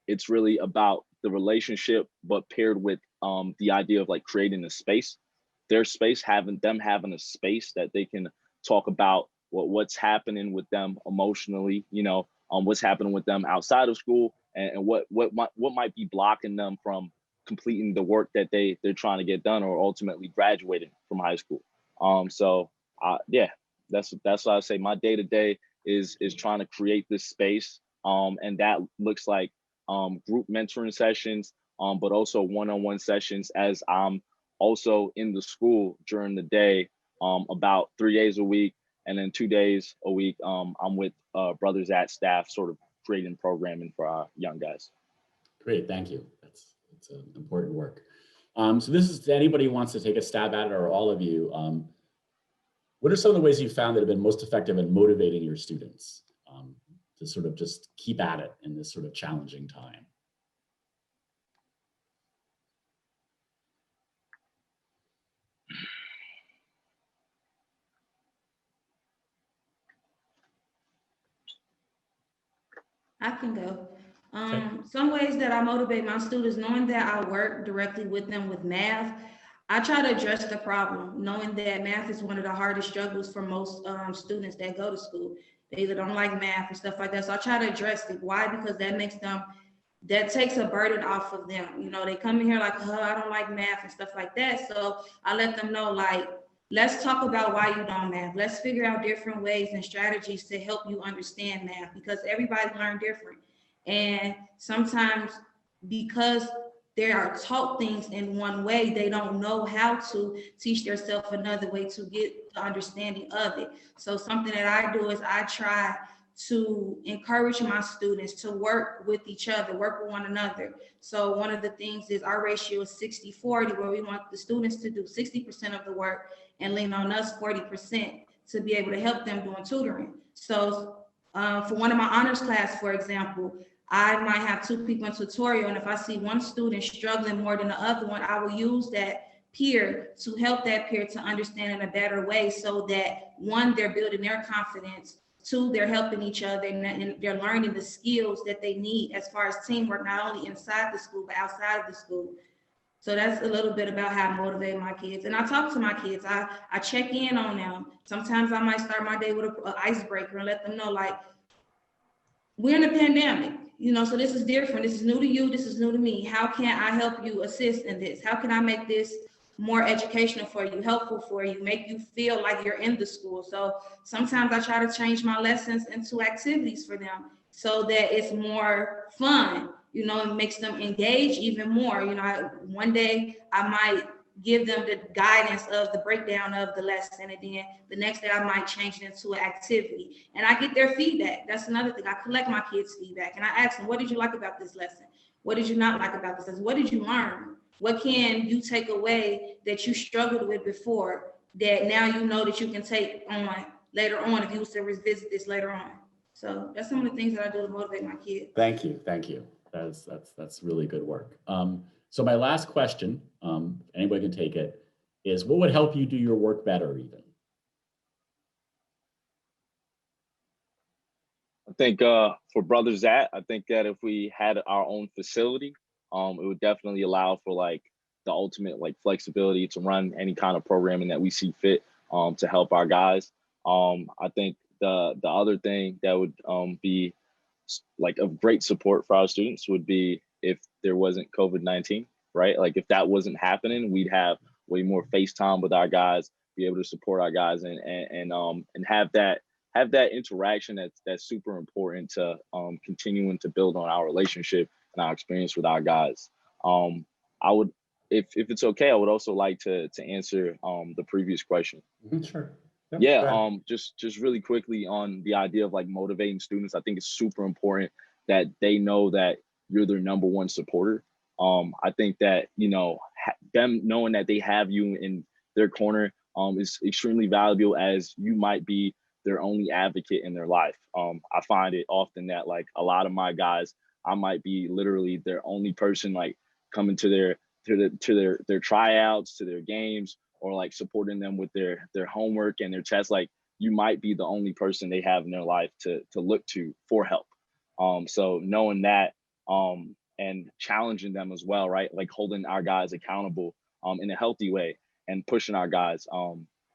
it's really about the relationship, but paired with the idea of like creating a space. Their space, having a space that they can talk about what's happening with them emotionally, what's happening with them outside of school, and what might be blocking them from completing the work that they're trying to get done, or ultimately graduating from high school. Yeah, that's what I say. My day to day is trying to create this space, and that looks like group mentoring sessions, but also one-on-one sessions, as I'm also in the school during the day, about 3 days a week, and then 2 days a week I'm with Brothers At staff, sort of creating programming for our young guys. Great, thank you. That's important work. So this is, anybody who wants to take a stab at it, or all of you, what are some of the ways you found that have been most effective in motivating your students to sort of just keep at it in this sort of challenging time? I can go. Okay. Some ways that I motivate my students, knowing that I work directly with them with math, I try to address the problem, knowing that math is one of the hardest struggles for most students that go to school. They either don't like math and stuff like that. So I try to address it. Why? Because that takes a burden off of them. They come in here like, oh, I don't like math and stuff like that. So I let them know, like, let's talk about why you don't math. Let's figure out different ways and strategies to help you understand math, because everybody learns different. And sometimes because they are taught things in one way, they don't know how to teach themselves another way to get the understanding of it. So something that I do is I try to encourage my students to work with each other, work with one another. So one of the things is our ratio is 60-40, where we want the students to do 60% of the work and lean on us 40% to be able to help them doing tutoring. So for one of my honors class, for example, I might have 2 people in tutorial, and if I see one student struggling more than the other one, I will use that peer to help that peer to understand in a better way, so that 1, they're building their confidence, 2, they're helping each other, and they're learning the skills that they need as far as teamwork, not only inside the school, but outside of the school. So that's a little bit about how I motivate my kids. And I talk to my kids. I check in on them. Sometimes I might start my day with an icebreaker and let them know, like, we're in a pandemic, so this is different. This is new to you. This is new to me. How can I help you assist in this? How can I make this more educational for you, helpful for you, make you feel like you're in the school? So sometimes I try to change my lessons into activities for them so that it's more fun, it makes them engage even more. One day I might give them the guidance of the breakdown of the lesson, and then the next day I might change it into an activity, and I get their feedback. That's another thing. I collect my kids' feedback, and I ask them, what did you like about this lesson? What did you not like about this lesson? What did you learn? What can you take away that you struggled with before that now you know that you can take on later on if you was to revisit this later on? So that's some of the things that I do to motivate my kids. Thank you. That's really good work. So my last question, anybody can take it. is what would help you do your work better even? I think for Brother Zat, I think that if we had our own facility, it would definitely allow for like the ultimate like flexibility to run any kind of programming that we see fit to help our guys. I think the other thing that would be like of great support for our students would be if there wasn't COVID-19, right? Like if that wasn't happening, we'd have way more FaceTime with our guys, be able to support our guys and have that interaction that's super important to continuing to build on our relationship and our experience with our guys. I would, if it's okay, I would also like to answer the previous question. Sure. Yep, yeah, just really quickly on the idea of like motivating students, I think it's super important that they know that you're their number one supporter. I think that, you know, them knowing that they have you in their corner is extremely valuable, as you might be their only advocate in their life. I find it often that like a lot of my guys, I might be literally their only person like coming to their tryouts, to their games, or like supporting them with their homework and their tests. Like you might be the only person they have in their life to look to for help. So knowing that and challenging them as well, right? Like holding our guys accountable in a healthy way and pushing our guys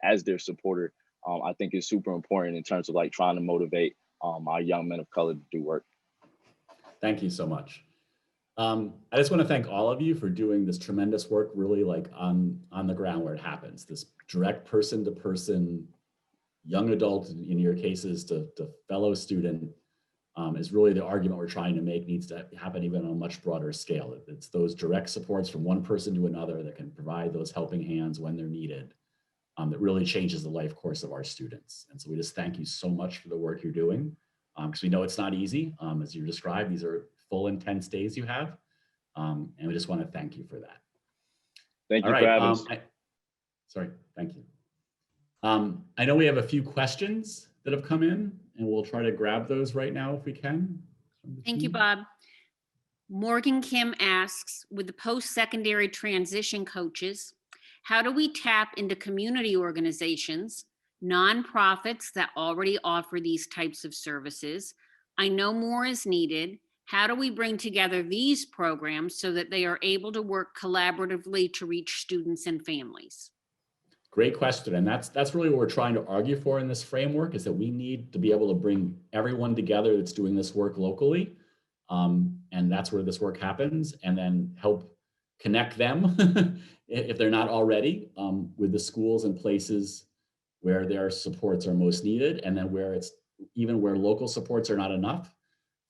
as their supporter, I think is super important in terms of like trying to motivate our young men of color to do work. Thank you so much. I just want to thank all of you for doing this tremendous work, really like on the ground where it happens. This direct person-to-person, young adult, in your cases, to fellow student, is really the argument we're trying to make needs to happen even on a much broader scale. It's those direct supports from one person to another that can provide those helping hands when they're needed, that really changes the life course of our students. And so we just thank you so much for the work you're doing, because we know it's not easy. As you described, these are full, intense days you have. And we just want to thank you for that. Thank you for having us. Sorry, thank you. I know we have a few questions that have come in, and we'll try to grab those right now if we can. Thank you, Bob. Morgan Kim asks, with the post-secondary transition coaches, how do we tap into community organizations, nonprofits that already offer these types of services? I know more is needed. How do we bring together these programs so that they are able to work collaboratively to reach students and families? Great question. And that's really what we're trying to argue for in this framework, is that we need to be able to bring everyone together that's doing this work locally. And that's where this work happens, and then help connect them if they're not already with the schools and places where their supports are most needed. And then where it's even where local supports are not enough,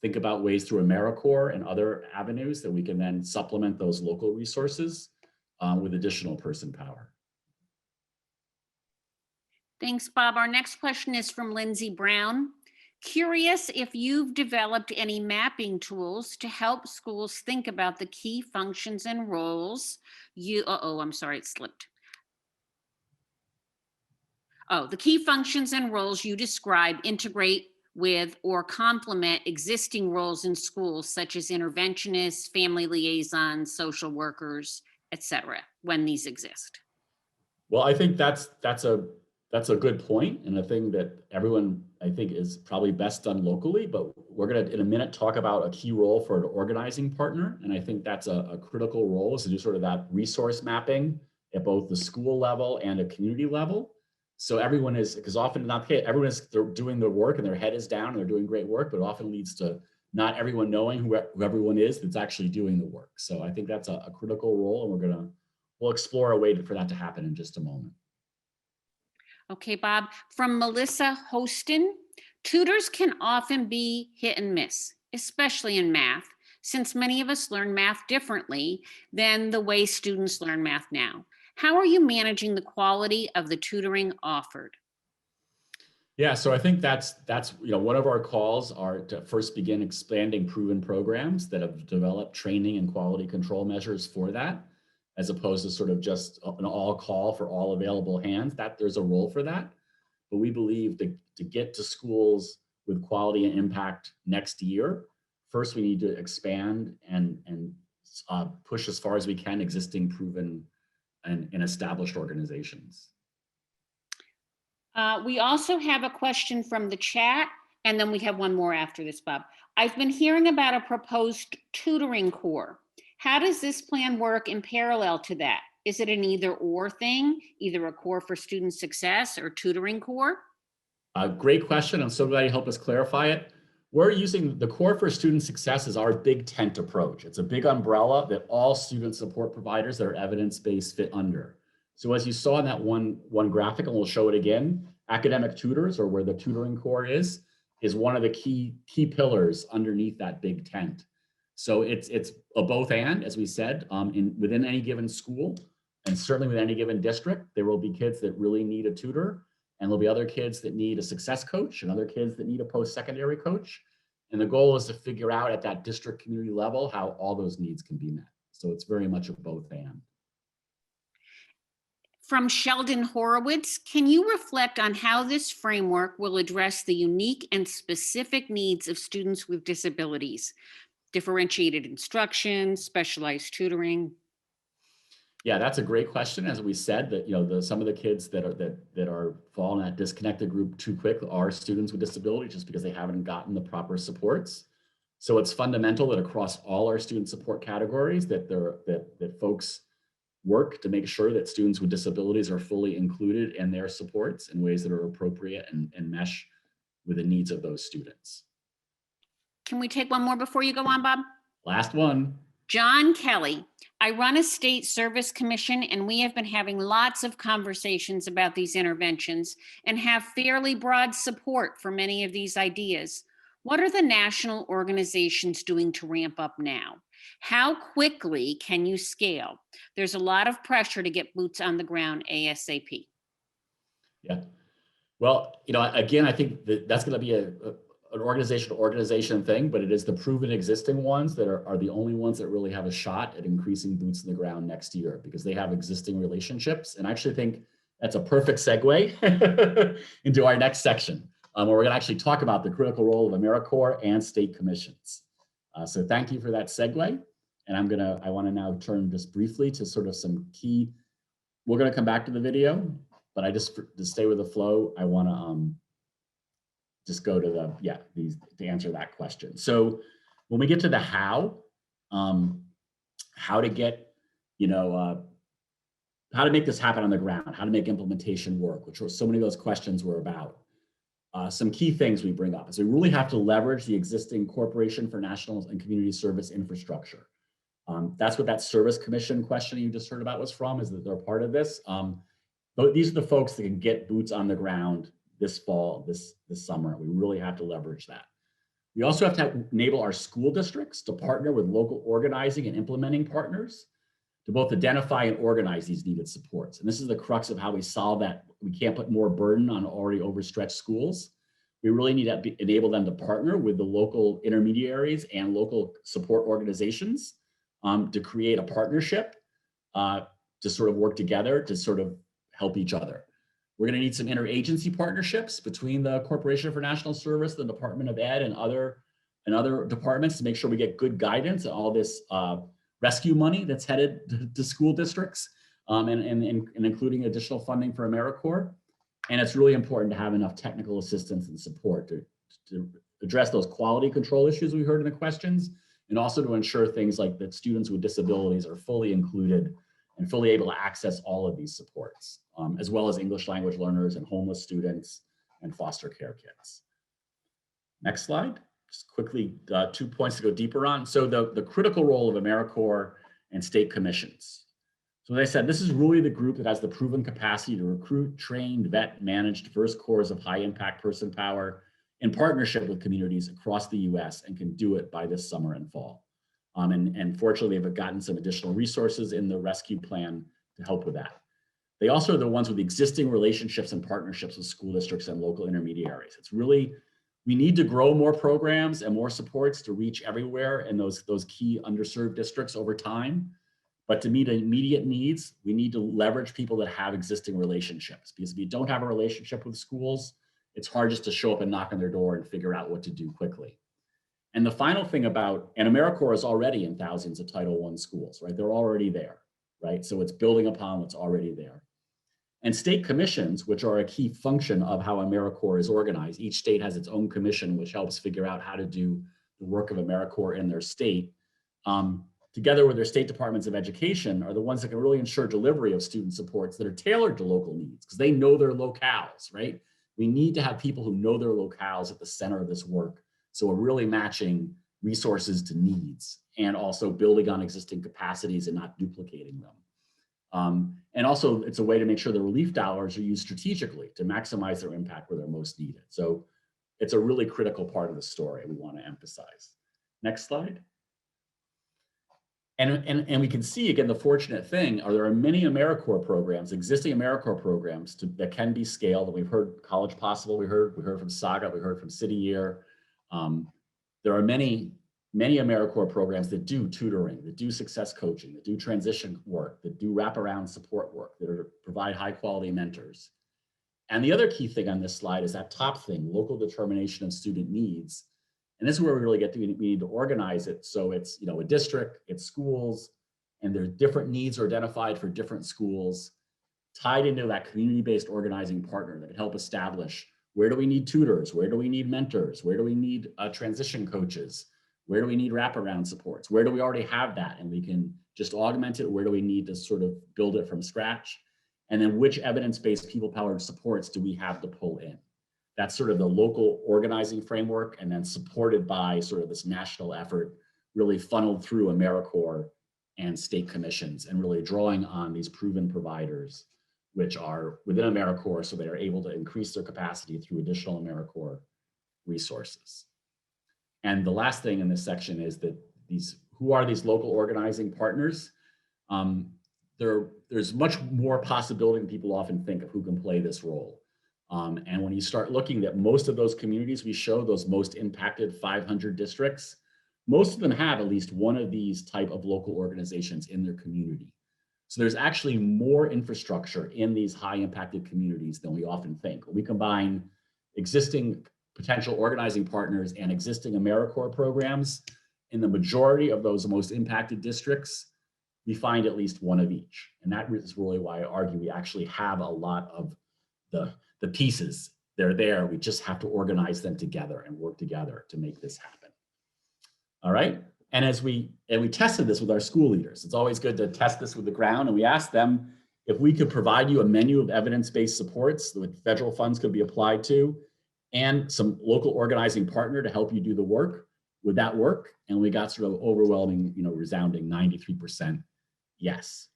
think about ways through AmeriCorps and other avenues that we can then supplement those local resources with additional person power. Thanks, Bob. Our next question is from Lindsay Brown. Curious if you've developed any mapping tools to help schools think about the key functions and roles I'm sorry, it slipped. Oh, the key functions and roles you describe integrate with or complement existing roles in schools, such as interventionists, family liaisons, social workers, etc., when these exist. Well, I think that's a good point, and a thing that everyone, I think, is probably best done locally, but we're going to in a minute talk about a key role for an organizing partner. And I think that's a critical role, is to do sort of that resource mapping at both the school level and a community level. So everyone is, because often everyone is doing their work and their head is down and they're doing great work, but it often leads to not everyone knowing who everyone is that's actually doing the work. So I think that's a critical role, and we'll explore a way for that to happen in just a moment. Okay, Bob. From Melissa Hostin, tutors can often be hit and miss, especially in math, since many of us learn math differently than the way students learn math now. How are you managing the quality of the tutoring offered? Yeah, so I think that's one of our calls are to first begin expanding proven programs that have developed training and quality control measures for that, as opposed to sort of just an all call for all available hands. That there's a role for that. But we believe to get to schools with quality and impact next year, first we need to expand and push as far as we can existing proven in established organizations. We also have a question from the chat, and then we have one more after this, Bob. I've been hearing about a proposed tutoring corps. How does this plan work in parallel to that? Is it an either or thing, either a corps for student success or tutoring corps? Great question. I'm so glad you helped us clarify it. We're using the Corps for Student Success as our big tent approach. It's a big umbrella that all student support providers that are evidence-based fit under. So as you saw in that one graphic, and we'll show it again, academic tutors, or where the tutoring corps is one of the key pillars underneath that big tent. So it's a both and, as we said, within any given school, and certainly within any given district, there will be kids that really need a tutor, and there'll be other kids that need a success coach and other kids that need a post-secondary coach. And the goal is to figure out at that district community level how all those needs can be met. So it's very much a both and. From Sheldon Horowitz, can you reflect on how this framework will address the unique and specific needs of students with disabilities? Differentiated instruction, specialized tutoring? Yeah, that's a great question. As we said, that some of the kids that are fall in that disconnected group too quick are students with disabilities, just because they haven't gotten the proper supports. So it's fundamental that across all our student support categories that folks work to make sure that students with disabilities are fully included in their supports in ways that are appropriate and mesh with the needs of those students. Can we take one more before you go on, Bob? Last one. John Kelly. I run a state service commission, and we have been having lots of conversations about these interventions and have fairly broad support for many of these ideas. What are the national organizations doing to ramp up now? How quickly can you scale? There's a lot of pressure to get boots on the ground ASAP. Yeah. Well, again, I think that's going to be an organization thing, but it is the proven existing ones that are the only ones that really have a shot at increasing boots on the ground next year, because they have existing relationships. And I actually think that's a perfect segue into our next section, where we're going to actually talk about the critical role of AmeriCorps and state commissions. So thank you for that segue. And I want to now turn just briefly to sort of some key, we're going to come back to the video, but to stay with the flow, I want to just go to to answer that question. So when we get to the how to get, how to make this happen on the ground, how to make implementation work, which were so many of those questions were about. Some key things we bring up is we really have to leverage the existing Corporation for National and Community Service infrastructure. That's what that service commission question you just heard about was from, is that they're part of this. But these are the folks that can get boots on the ground this fall, this summer. We really have to leverage that. We also have to enable our school districts to partner with local organizing and implementing partners to both identify and organize these needed supports. And this is the crux of how we solve that. We can't put more burden on already overstretched schools. We really need to enable them to partner with the local intermediaries and local support organizations to create a partnership to sort of work together to sort of help each other. We're going to need some interagency partnerships between the Corporation for National Service, the Department of Ed, and other departments to make sure we get good guidance on all this rescue money that's headed to school districts, and including additional funding for AmeriCorps. And it's really important to have enough technical assistance and support to address those quality control issues we heard in the questions, and also to ensure things like that students with disabilities are fully included and fully able to access all of these supports, as well as English language learners and homeless students and foster care kids. Next slide. Just quickly, 2 points to go deeper on. So the critical role of AmeriCorps and state commissions. So as I said, this is really the group that has the proven capacity to recruit, train, vet, manage diverse corps of high impact person power in partnership with communities across the US, and can do it by this summer and fall. And fortunately, they've gotten some additional resources in the rescue plan to help with that. They also are the ones with existing relationships and partnerships with school districts and local intermediaries. It's really, we need to grow more programs and more supports to reach everywhere in those key underserved districts over time. But to meet immediate needs, we need to leverage people that have existing relationships, because if you don't have a relationship with schools, it's hard just to show up and knock on their door and figure out what to do quickly. And the final thing and AmeriCorps is already in thousands of Title I schools, right? They're already there, right? So it's building upon what's already there. And state commissions, which are a key function of how AmeriCorps is organized. Each state has its own commission, which helps figure out how to do the work of AmeriCorps in their state. Together with their state departments of education, are the ones that can really ensure delivery of student supports that are tailored to local needs, because they know their locales, right? We need to have people who know their locales at the center of this work. So we're really matching resources to needs and also building on existing capacities and not duplicating them. And also it's a way to make sure the relief dollars are used strategically to maximize their impact where they're most needed. So it's a really critical part of the story we want to emphasize. Next slide. And we can see, again, the fortunate thing are there are many AmeriCorps programs, existing AmeriCorps programs that can be scaled. And we've heard College Possible, we heard from Saga, we heard from City Year. There are many AmeriCorps programs that do tutoring, that do success coaching, that do transition work, that do wraparound support work, that provide high quality mentors. And the other key thing on this slide is that top thing, local determination of student needs. And this is where we really we need to organize it. So it's, a district, it's schools, and their different needs are identified for different schools, tied into that community-based organizing partner that can help establish where do we need tutors, where do we need mentors, where do we need transition coaches, where do we need wraparound supports, where do we already have that and we can just augment it, where do we need to sort of build it from scratch, and then which evidence-based people-powered supports do we have to pull in. That's sort of the local organizing framework, and then supported by sort of this national effort, really funneled through AmeriCorps and state commissions, and really drawing on these proven providers, which are within AmeriCorps, so they are able to increase their capacity through additional AmeriCorps resources. And the last thing in this section is that who are these local organizing partners? There's much more possibility than people often think of who can play this role. And when you start looking at most of those communities we show, those most impacted 500 districts, most of them have at least one of these type of local organizations in their community. So there's actually more infrastructure in these high impacted communities than we often think. We combine existing potential organizing partners and existing AmeriCorps programs. In the majority of those most impacted districts, we find at least one of each. And that is really why I argue we actually have a lot of the pieces. They're there. We just have to organize them together and work together to make this happen. All right. And we tested this with our school leaders. It's always good to test this with the ground. And we asked them if we could provide you a menu of evidence-based supports that federal funds could be applied to, and some local organizing partner to help you do the work, would that work? And we got sort of overwhelming, resounding 93% yes.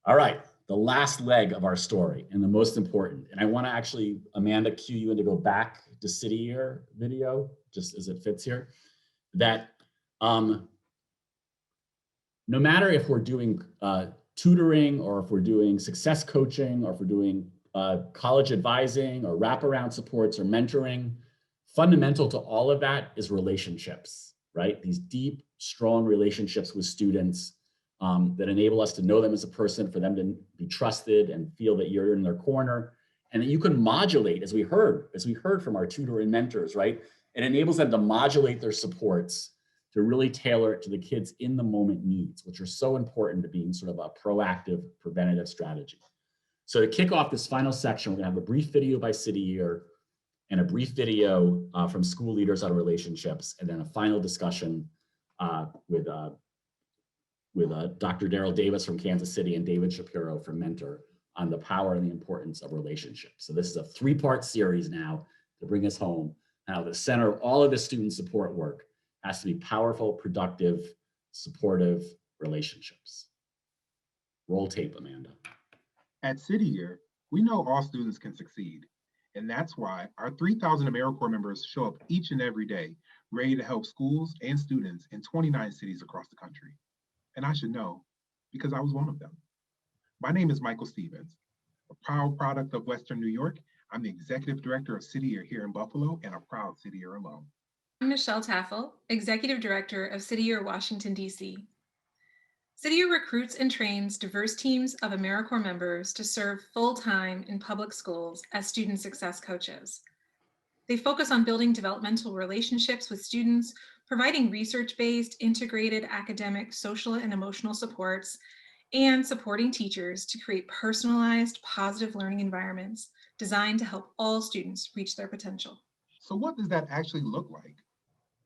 All right. The last leg of our story and the most important. And I want to actually, Amanda, cue you in to go back to City Year video, just as it fits here, that no matter if we're doing tutoring or if we're doing success coaching or if we're doing college advising or wraparound supports or mentoring, fundamental to all of that is relationships, right? These deep, strong relationships with students that enable us to know them as a person, for them to be trusted and feel that you're in their corner, and that you can modulate, as we heard from our tutor and mentors, right? It enables them to modulate their supports to really tailor it to the kids' in the moment needs, which are so important to being sort of a proactive, preventative strategy. So to kick off this final section, we're gonna have a brief video by City Year and a brief video from school leaders on relationships, and then a final discussion with Dr. Daryl Davis from Kansas City and David Shapiro from Mentor on the power and the importance of relationships. So this is a 3-part series now to bring us home. Now the center of all of the student support work has to be powerful, productive, supportive relationships. Roll tape, Amanda. At City Year, we know all students can succeed. And that's why our 3,000 AmeriCorps members show up each and every day, ready to help schools and students in 29 cities across the country. And I should know, because I was one of them. My name is Michael Stevens, a proud product of Western New York. I'm the executive director of City Year here in Buffalo and a proud City Year alum. I'm Michelle Taffel, executive director of City Year Washington, D.C. City Year recruits and trains diverse teams of AmeriCorps members to serve full-time in public schools as student success coaches. They focus on building developmental relationships with students, providing research-based, integrated academic, social, and emotional supports, and supporting teachers to create personalized, positive learning environments designed to help all students reach their potential. So what does that actually look like?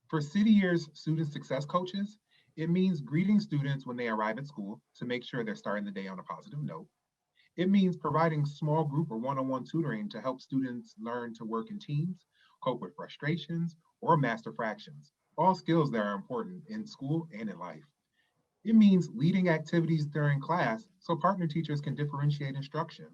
For City Year's student success coaches, it means greeting students when they arrive at school to make sure they're starting the day on a positive note. It means providing small group or one-on-one tutoring to help students learn to work in teams, cope with frustrations, or master fractions, all skills that are important in school and in life. It means leading activities during class so partner teachers can differentiate instruction.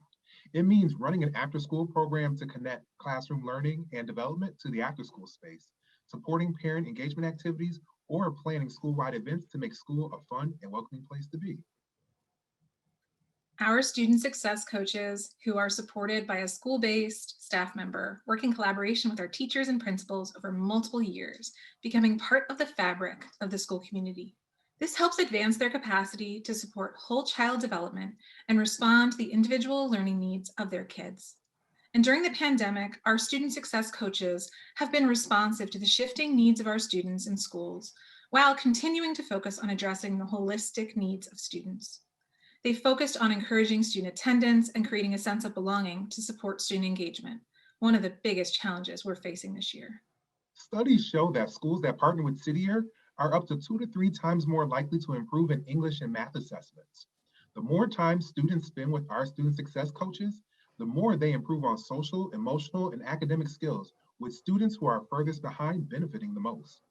It means running an after-school program to connect classroom learning and development to the after-school space, supporting parent engagement activities, or planning school-wide events to make school a fun and welcoming place to be. Our student success coaches, who are supported by a school-based staff member, work in collaboration with our teachers and principals over multiple years, becoming part of the fabric of the school community. This helps advance their capacity to support whole child development and respond to the individual learning needs of their kids. And during the pandemic, our student success coaches have been responsive to the shifting needs of our students in schools, while continuing to focus on addressing the holistic needs of students. They focused on encouraging student attendance and creating a sense of belonging to support student engagement, one of the biggest challenges we're facing this year. Studies show that schools that partner with City Year are up to 2 to 3 times more likely to improve in English and math assessments. The more time students spend with our student success coaches, the more they improve on social, emotional, and academic skills, with students who are furthest behind benefiting the most.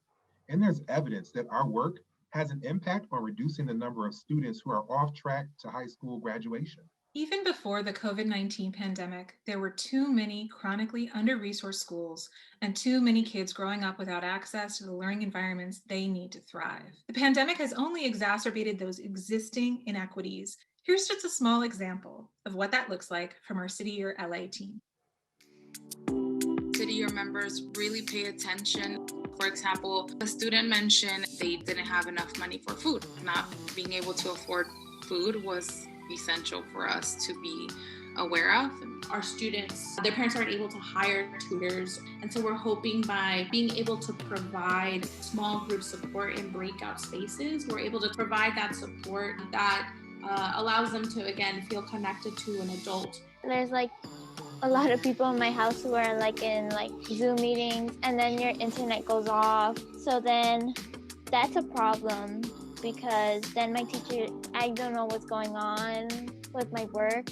And there's evidence that our work has an impact on reducing the number of students who are off track to high school graduation. Even before the COVID-19 pandemic, there were too many chronically under-resourced schools and too many kids growing up without access to the learning environments they need to thrive. The pandemic has only exacerbated those existing inequities. Here's just a small example of what that looks like from our City Year LA team. City Year members really pay attention. For example, a student mentioned they didn't have enough money for food. Not being able to afford food was essential for us to be aware of. Our students, their parents aren't able to hire tutors, and so we're hoping by being able to provide small group support in breakout spaces, we're able to provide that support that allows them to, again, feel connected to an adult. There's like a lot of people in my house who are like in like Zoom meetings, and then your internet goes off. So then that's a problem, because then my teacher, I don't know what's going on with my work.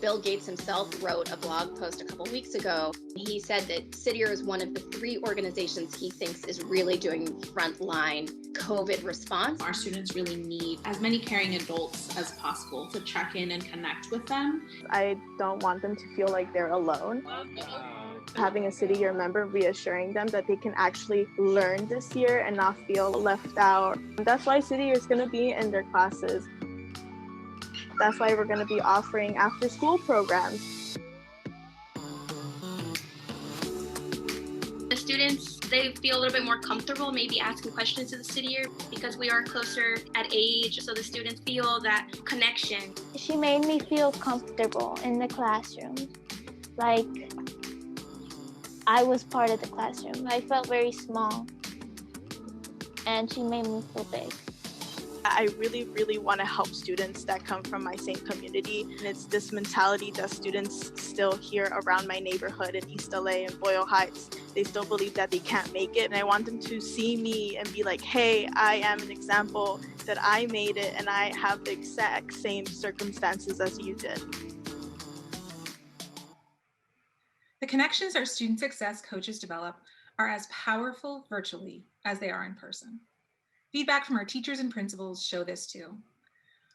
Bill Gates himself wrote a blog post a couple weeks ago. He said that City Year is one of the 3 organizations he thinks is really doing frontline COVID response. Our students really need as many caring adults as possible to check in and connect with them. I don't want them to feel like they're alone. Having a City Year member reassuring them that they can actually learn this year and not feel left out. That's why City Year is going to be in their classes. That's why we're going to be offering after-school programs. The students, they feel a little bit more comfortable maybe asking questions to the City Year because we are closer at age, so the students feel that connection. She made me feel comfortable in the classroom. Like I was part of the classroom. I felt very small, and she made me feel big. I really, really want to help students that come from my same community. And it's this mentality that students still here around my neighborhood in East LA and Boyle Heights. They still believe that they can't make it. And I want them to see me and be like, hey, I am an example that I made it, and I have the exact same circumstances as you did. The connections our student success coaches develop are as powerful virtually as they are in person. Feedback from our teachers and principals show this too.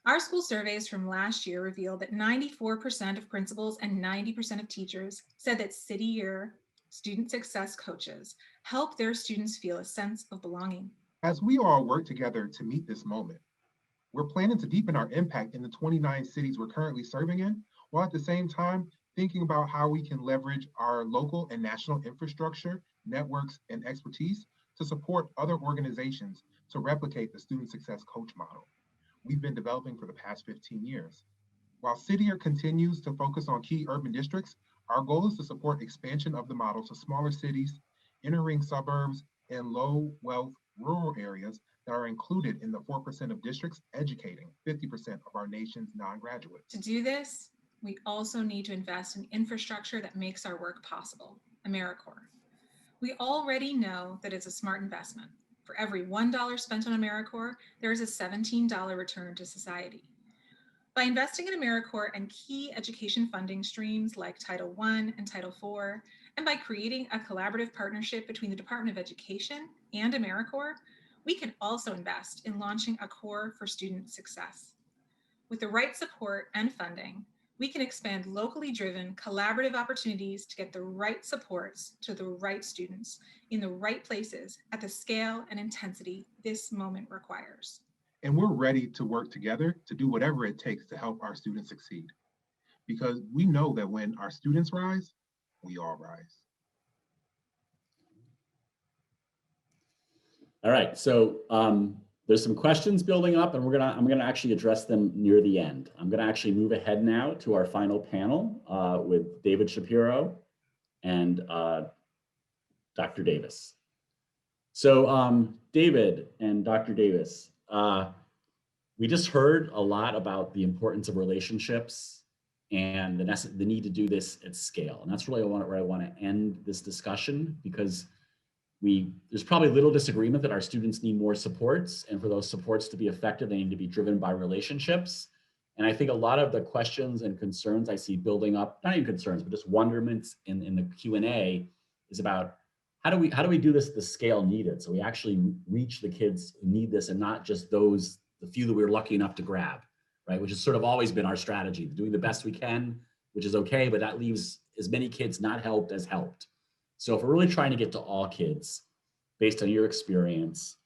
Our school surveys from last year revealed that 94% of principals and 90% of teachers said that City Year student success coaches help their students feel a sense of belonging. As we all work together to meet this moment, we're planning to deepen our impact in the 29 cities we're currently serving in, while at the same time thinking about how we can leverage our local and national infrastructure, networks, and expertise to support other organizations to replicate the student success coach model we've been developing for the past 15 years. While City Year continues to focus on key urban districts, our goal is to support expansion of the model to smaller cities, inner ring suburbs, and low wealth rural areas that are included in the 4% of districts educating 50% of our nation's non-graduates. To do this, we also need to invest in infrastructure that makes our work possible, AmeriCorps. We already know that it's a smart investment. For every $1 spent on AmeriCorps, there is a $17 return to society. By investing in AmeriCorps and key education funding streams like Title I and Title IV, and by creating a collaborative partnership between the Department of Education and AmeriCorps, we can also invest in launching a Corps for student success. With the right support and funding, we can expand locally driven collaborative opportunities to get the right supports to the right students in the right places at the scale and intensity this moment requires. And we're ready to work together to do whatever it takes to help our students succeed. Because we know that when our students rise, we all rise. All right, so there's some questions building up, and I'm gonna actually address them near the end. I'm gonna actually move ahead now to our final panel with David Shapiro and Dr. Davis. So David and Dr. Davis, we just heard a lot about the importance of relationships and the need to do this at scale. And that's really where I want to end this discussion, because there's probably little disagreement that our students need more supports, and for those supports to be effective, they need to be driven by relationships. And I think a lot of the questions and concerns I see building up, not even concerns, but just wonderments in the Q&A is about how do we do this at the scale needed, so we actually reach the kids who need this and not just the few that we were lucky enough to grab, right? Which has sort of always been our strategy, doing the best we can, which is okay, but that leaves as many kids not helped as helped. So if we're really trying to get to all kids, based on your experience,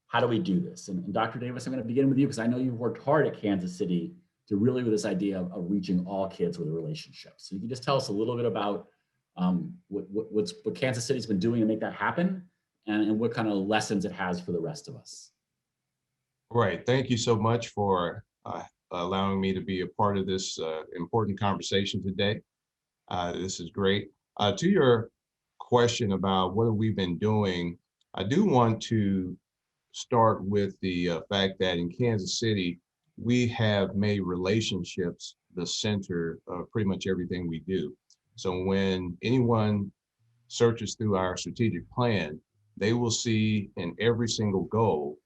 how do we do this? And Dr. Davis, I'm going to begin with you, because I know you've worked hard at Kansas City to really with this idea of reaching all kids with a relationship. So you can just tell us a little bit about what Kansas City's been doing to make that happen, and what kind of lessons it has for the rest of us. Right. Thank you so much for allowing me to be a part of this important conversation today. This is great. To your question about what have we been doing, I do want to start with the fact that in Kansas City, we have made relationships the center of pretty much everything we do. So when anyone searches through our strategic plan, they will see in every single goal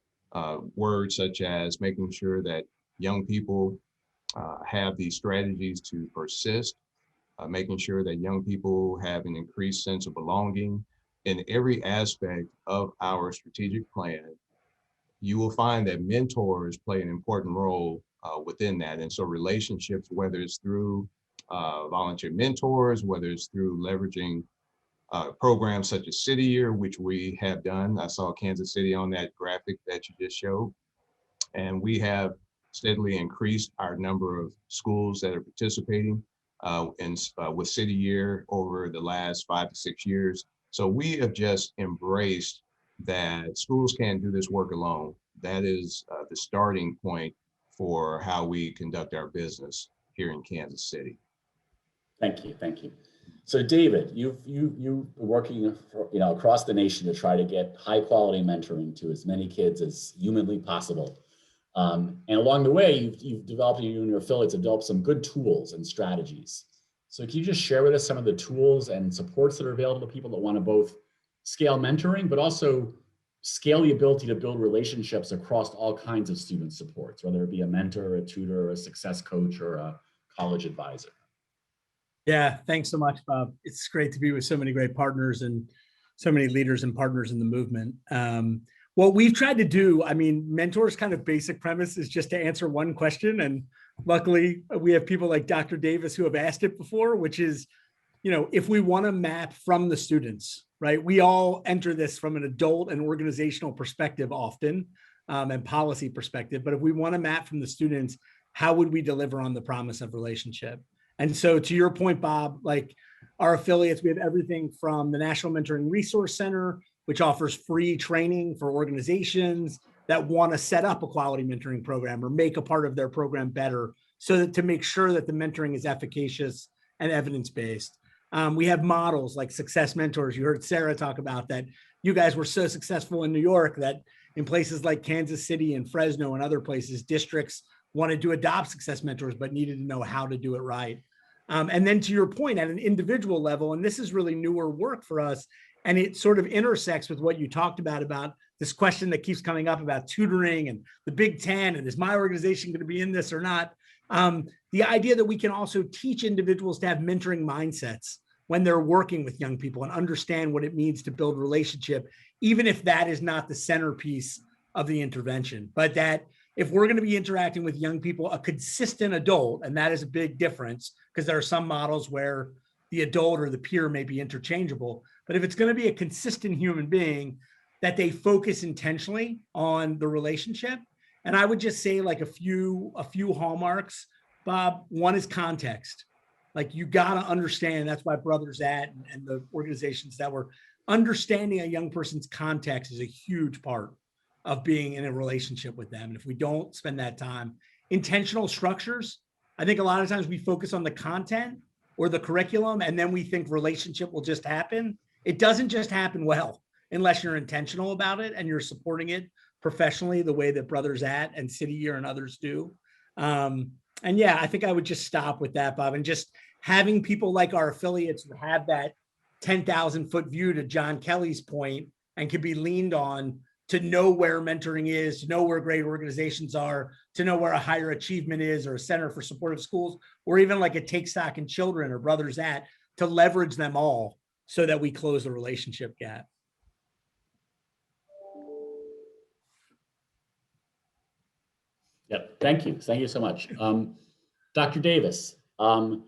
words such as making sure that young people have these strategies to persist, making sure that young people have an increased sense of belonging. In every aspect of our strategic plan, you will find that mentors play an important role within that. And so relationships, whether it's through volunteer mentors, whether it's through leveraging programs such as City Year, which we have done. I saw Kansas City on that graphic that you just showed. And we have steadily increased our number of schools that are participating with City Year over the last 5 to 6 years. So we have just embraced that schools can't do this work alone. That is the starting point for how we conduct our business here in Kansas City. Thank you, thank you. So David, you're working across the nation to try to get high quality mentoring to as many kids as humanly possible. And along the way, you've developed, you and your affiliates have developed some good tools and strategies. So can you just share with us some of the tools and supports that are available to people that want to both scale mentoring, but also scale the ability to build relationships across all kinds of student supports, whether it be a mentor, a tutor, a success coach, or a college advisor? Yeah, thanks so much, Bob. It's great to be with so many great partners and so many leaders and partners in the movement. What we've tried to do, I mean, Mentor's kind of basic premise is just to answer one question. And luckily, we have people like Dr. Davis who have asked it before, which is, if we want to map from the students, right? We all enter this from an adult and organizational perspective often, and policy perspective. But if we want to map from the students, how would we deliver on the promise of relationship? And so to your point, Bob, like our affiliates, we have everything from the National Mentoring Resource Center, which offers free training for organizations that want to set up a quality mentoring program or make a part of their program better, so that to make sure that the mentoring is efficacious and evidence-based. We have models like Success Mentors. You heard Sarah talk about that you guys were so successful in New York that in places like Kansas City and Fresno and other places, districts wanted to adopt success mentors, but needed to know how to do it right. And then to your point, at an individual level, and this is really newer work for us, and it sort of intersects with what you talked about this question that keeps coming up about tutoring and the Big Ten, and is my organization going to be in this or not? The idea that we can also teach individuals to have mentoring mindsets when they're working with young people and understand what it means to build relationship, even if that is not the centerpiece of the intervention. But that if we're going to be interacting with young people, a consistent adult, and that is a big difference because there are some models where the adult or the peer may be interchangeable, but if it's going to be a consistent human being, that they focus intentionally on the relationship. And I would just say like a few hallmarks, Bob. One is context. Like you got to understand, that's why Brothers At and the organizations that were understanding a young person's context is a huge part of being in a relationship with them. And if we don't spend that time, intentional structures, I think a lot of times we focus on the content or the curriculum, and then we think relationship will just happen. It doesn't just happen well unless you're intentional about it and you're supporting it professionally the way that Brothers At and City Year and others do. And yeah, I think I would just stop with that, Bob, and just having people like our affiliates have that 10,000 foot view to John Kelly's point and can be leaned on to know where mentoring is, to know where great organizations are, to know where a higher achievement is, or a center for supportive schools, or even like a Take Stock in Children or Brothers At, to leverage them all so that we close the relationship gap. Yep, thank you. Thank you so much. Dr. Davis, what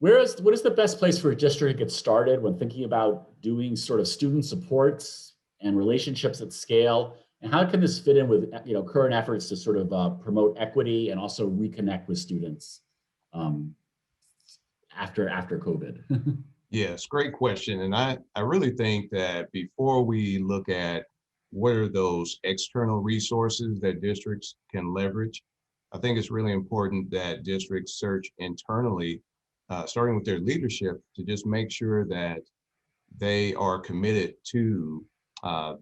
is the best place for a district to get started when thinking about doing sort of student supports and relationships at scale? And how can this fit in with current efforts to sort of promote equity and also reconnect with students after COVID? Yes, great question. And I really think that before we look at what are those external resources that districts can leverage, I think it's really important that districts search internally, starting with their leadership, to just make sure that they are committed to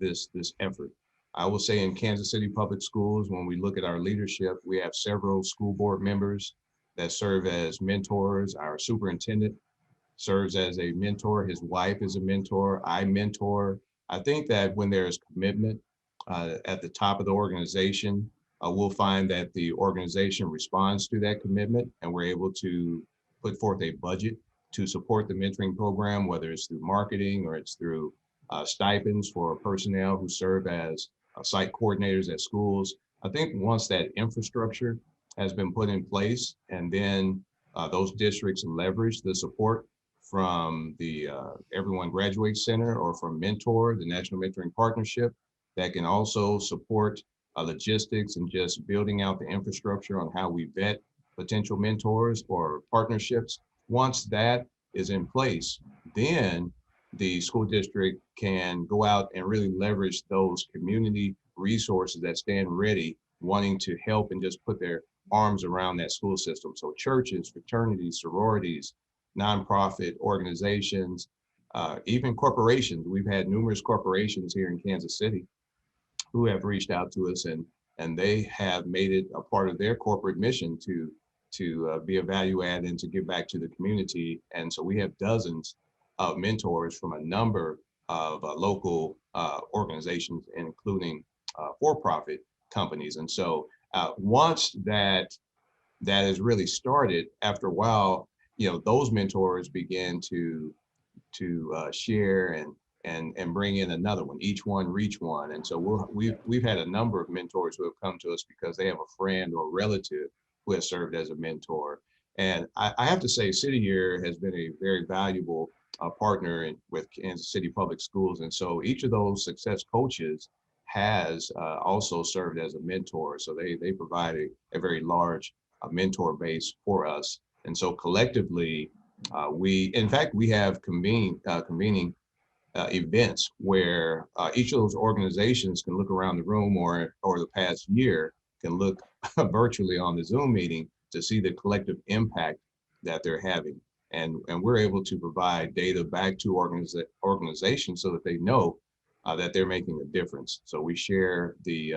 this effort. I will say in Kansas City Public Schools, when we look at our leadership, we have several school board members that serve as mentors. Our superintendent serves as a mentor. His wife is a mentor. I mentor. I think that when there is commitment at the top of the organization, we'll find that the organization responds to that commitment, and we're able to put forth a budget to support the mentoring program, whether it's through marketing or it's through stipends for personnel who serve as site coordinators at schools. I think once that infrastructure has been put in place, and then those districts leverage the support from the Everyone Graduates Center or from Mentor, the National Mentoring Partnership, that can also support logistics and just building out the infrastructure on how we vet potential mentors or partnerships. Once that is in place, then the school district can go out and really leverage those community resources that stand ready, wanting to help and just put their arms around that school system. So churches, fraternities, sororities, nonprofit organizations, even corporations. We've had numerous corporations here in Kansas City who have reached out to us, and they have made it a part of their corporate mission to be a value add and to give back to the community. And so we have dozens of mentors from a number of local organizations, including for-profit companies. And so once that is really started, after a while, those mentors begin to share and bring in another one, each one reach one. And so we've had a number of mentors who have come to us because they have a friend or relative who has served as a mentor. And I have to say, City Year has been a very valuable partner with Kansas City Public Schools. And so each of those success coaches has also served as a mentor. So they provide a very large mentor base for us. And so collectively, we have convening events where each of those organizations can look around the room or the past year can look virtually on the Zoom meeting to see the collective impact that they're having. And we're able to provide data back to organizations so that they know that they're making a difference. So we share the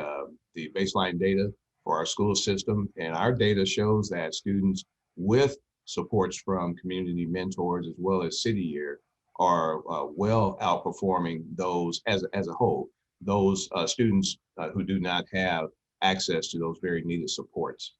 baseline data for our school system, and our data shows that students with supports from community mentors as well as City Year are well outperforming those as a whole, those students who do not have access to those very needed supports.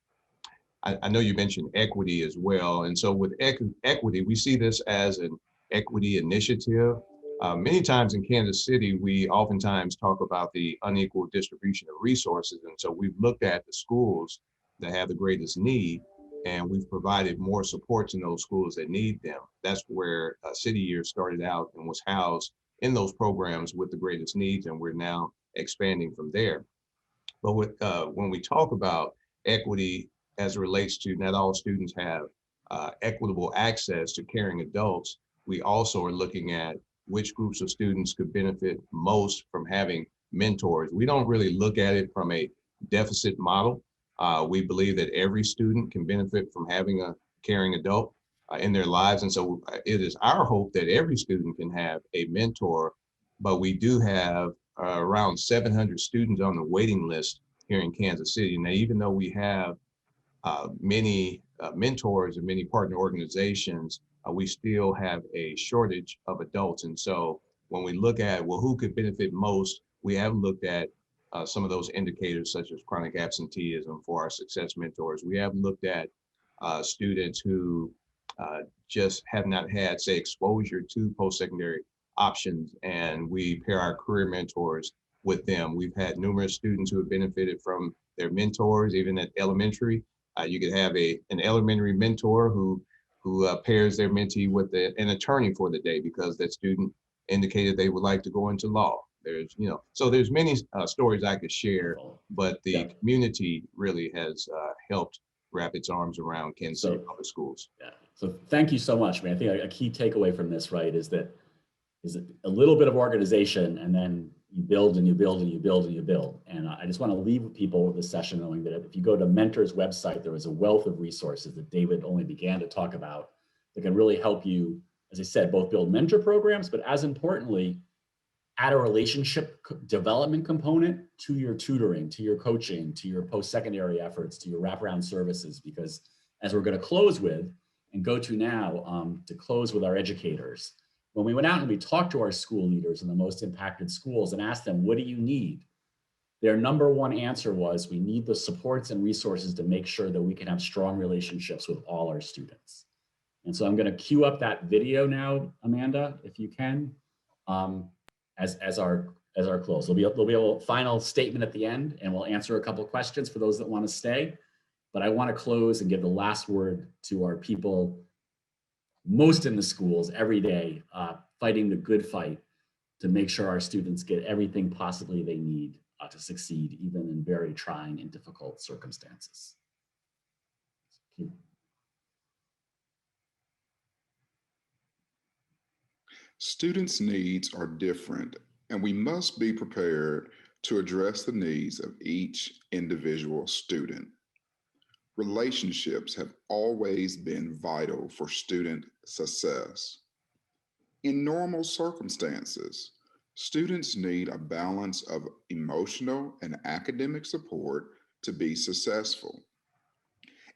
I know you mentioned equity as well. And so with equity, we see this as an equity initiative. Many times in Kansas City, we oftentimes talk about the unequal distribution of resources. And so we've looked at the schools that have the greatest need, and we've provided more supports in those schools that need them. That's where City Year started out and was housed in those programs with the greatest needs, and we're now expanding from there. But when we talk about equity as it relates to not all students have equitable access to caring adults, we also are looking at which groups of students could benefit most from having mentors. We don't really look at it from a deficit model. We believe that every student can benefit from having a caring adult in their lives. And so it is our hope that every student can have a mentor, but we do have around 700 students on the waiting list here in Kansas City. Now, even though we have many mentors and many partner organizations, we still have a shortage of adults. And so when we look at, well, who could benefit most, we have looked at some of those indicators such as chronic absenteeism for our success mentors. We have looked at students who just have not had, say, exposure to post-secondary options, and we pair our career mentors with them. We've had numerous students who have benefited from their mentors, even at elementary. You could have an elementary mentor who pairs their mentee with an attorney for the day because that student indicated they would like to go into law. There's, so there's many stories I could share, but the community really has helped wrap its arms around Kansas City Public Schools. Yeah. So thank you so much, man. I think a key takeaway from this, right, is a little bit of organization, and then you build and you build and you build and you build. And I just want to leave people with this session knowing that if you go to Mentor's website, there is a wealth of resources that David only began to talk about that can really help you, as I said, both build mentor programs, but as importantly, add a relationship development component to your tutoring, to your coaching, to your post-secondary efforts, to your wraparound services, because as we're going to close with and go to now to close with our educators, when we went out and we talked to our school leaders in the most impacted schools and asked them, what do you need? Their number one answer was, we need the supports and resources to make sure that we can have strong relationships with all our students. And so I'm going to queue up that video now, Amanda, if you can, as our close. There'll be a final statement at the end, and we'll answer a couple questions for those that want to stay. But I want to close and give the last word to our people most in the schools every day, fighting the good fight to make sure our students get everything possibly they need to succeed, even in very trying and difficult circumstances. Students' needs are different, and we must be prepared to address the needs of each individual student. Relationships have always been vital for student success. In normal circumstances, students need a balance of emotional and academic support to be successful.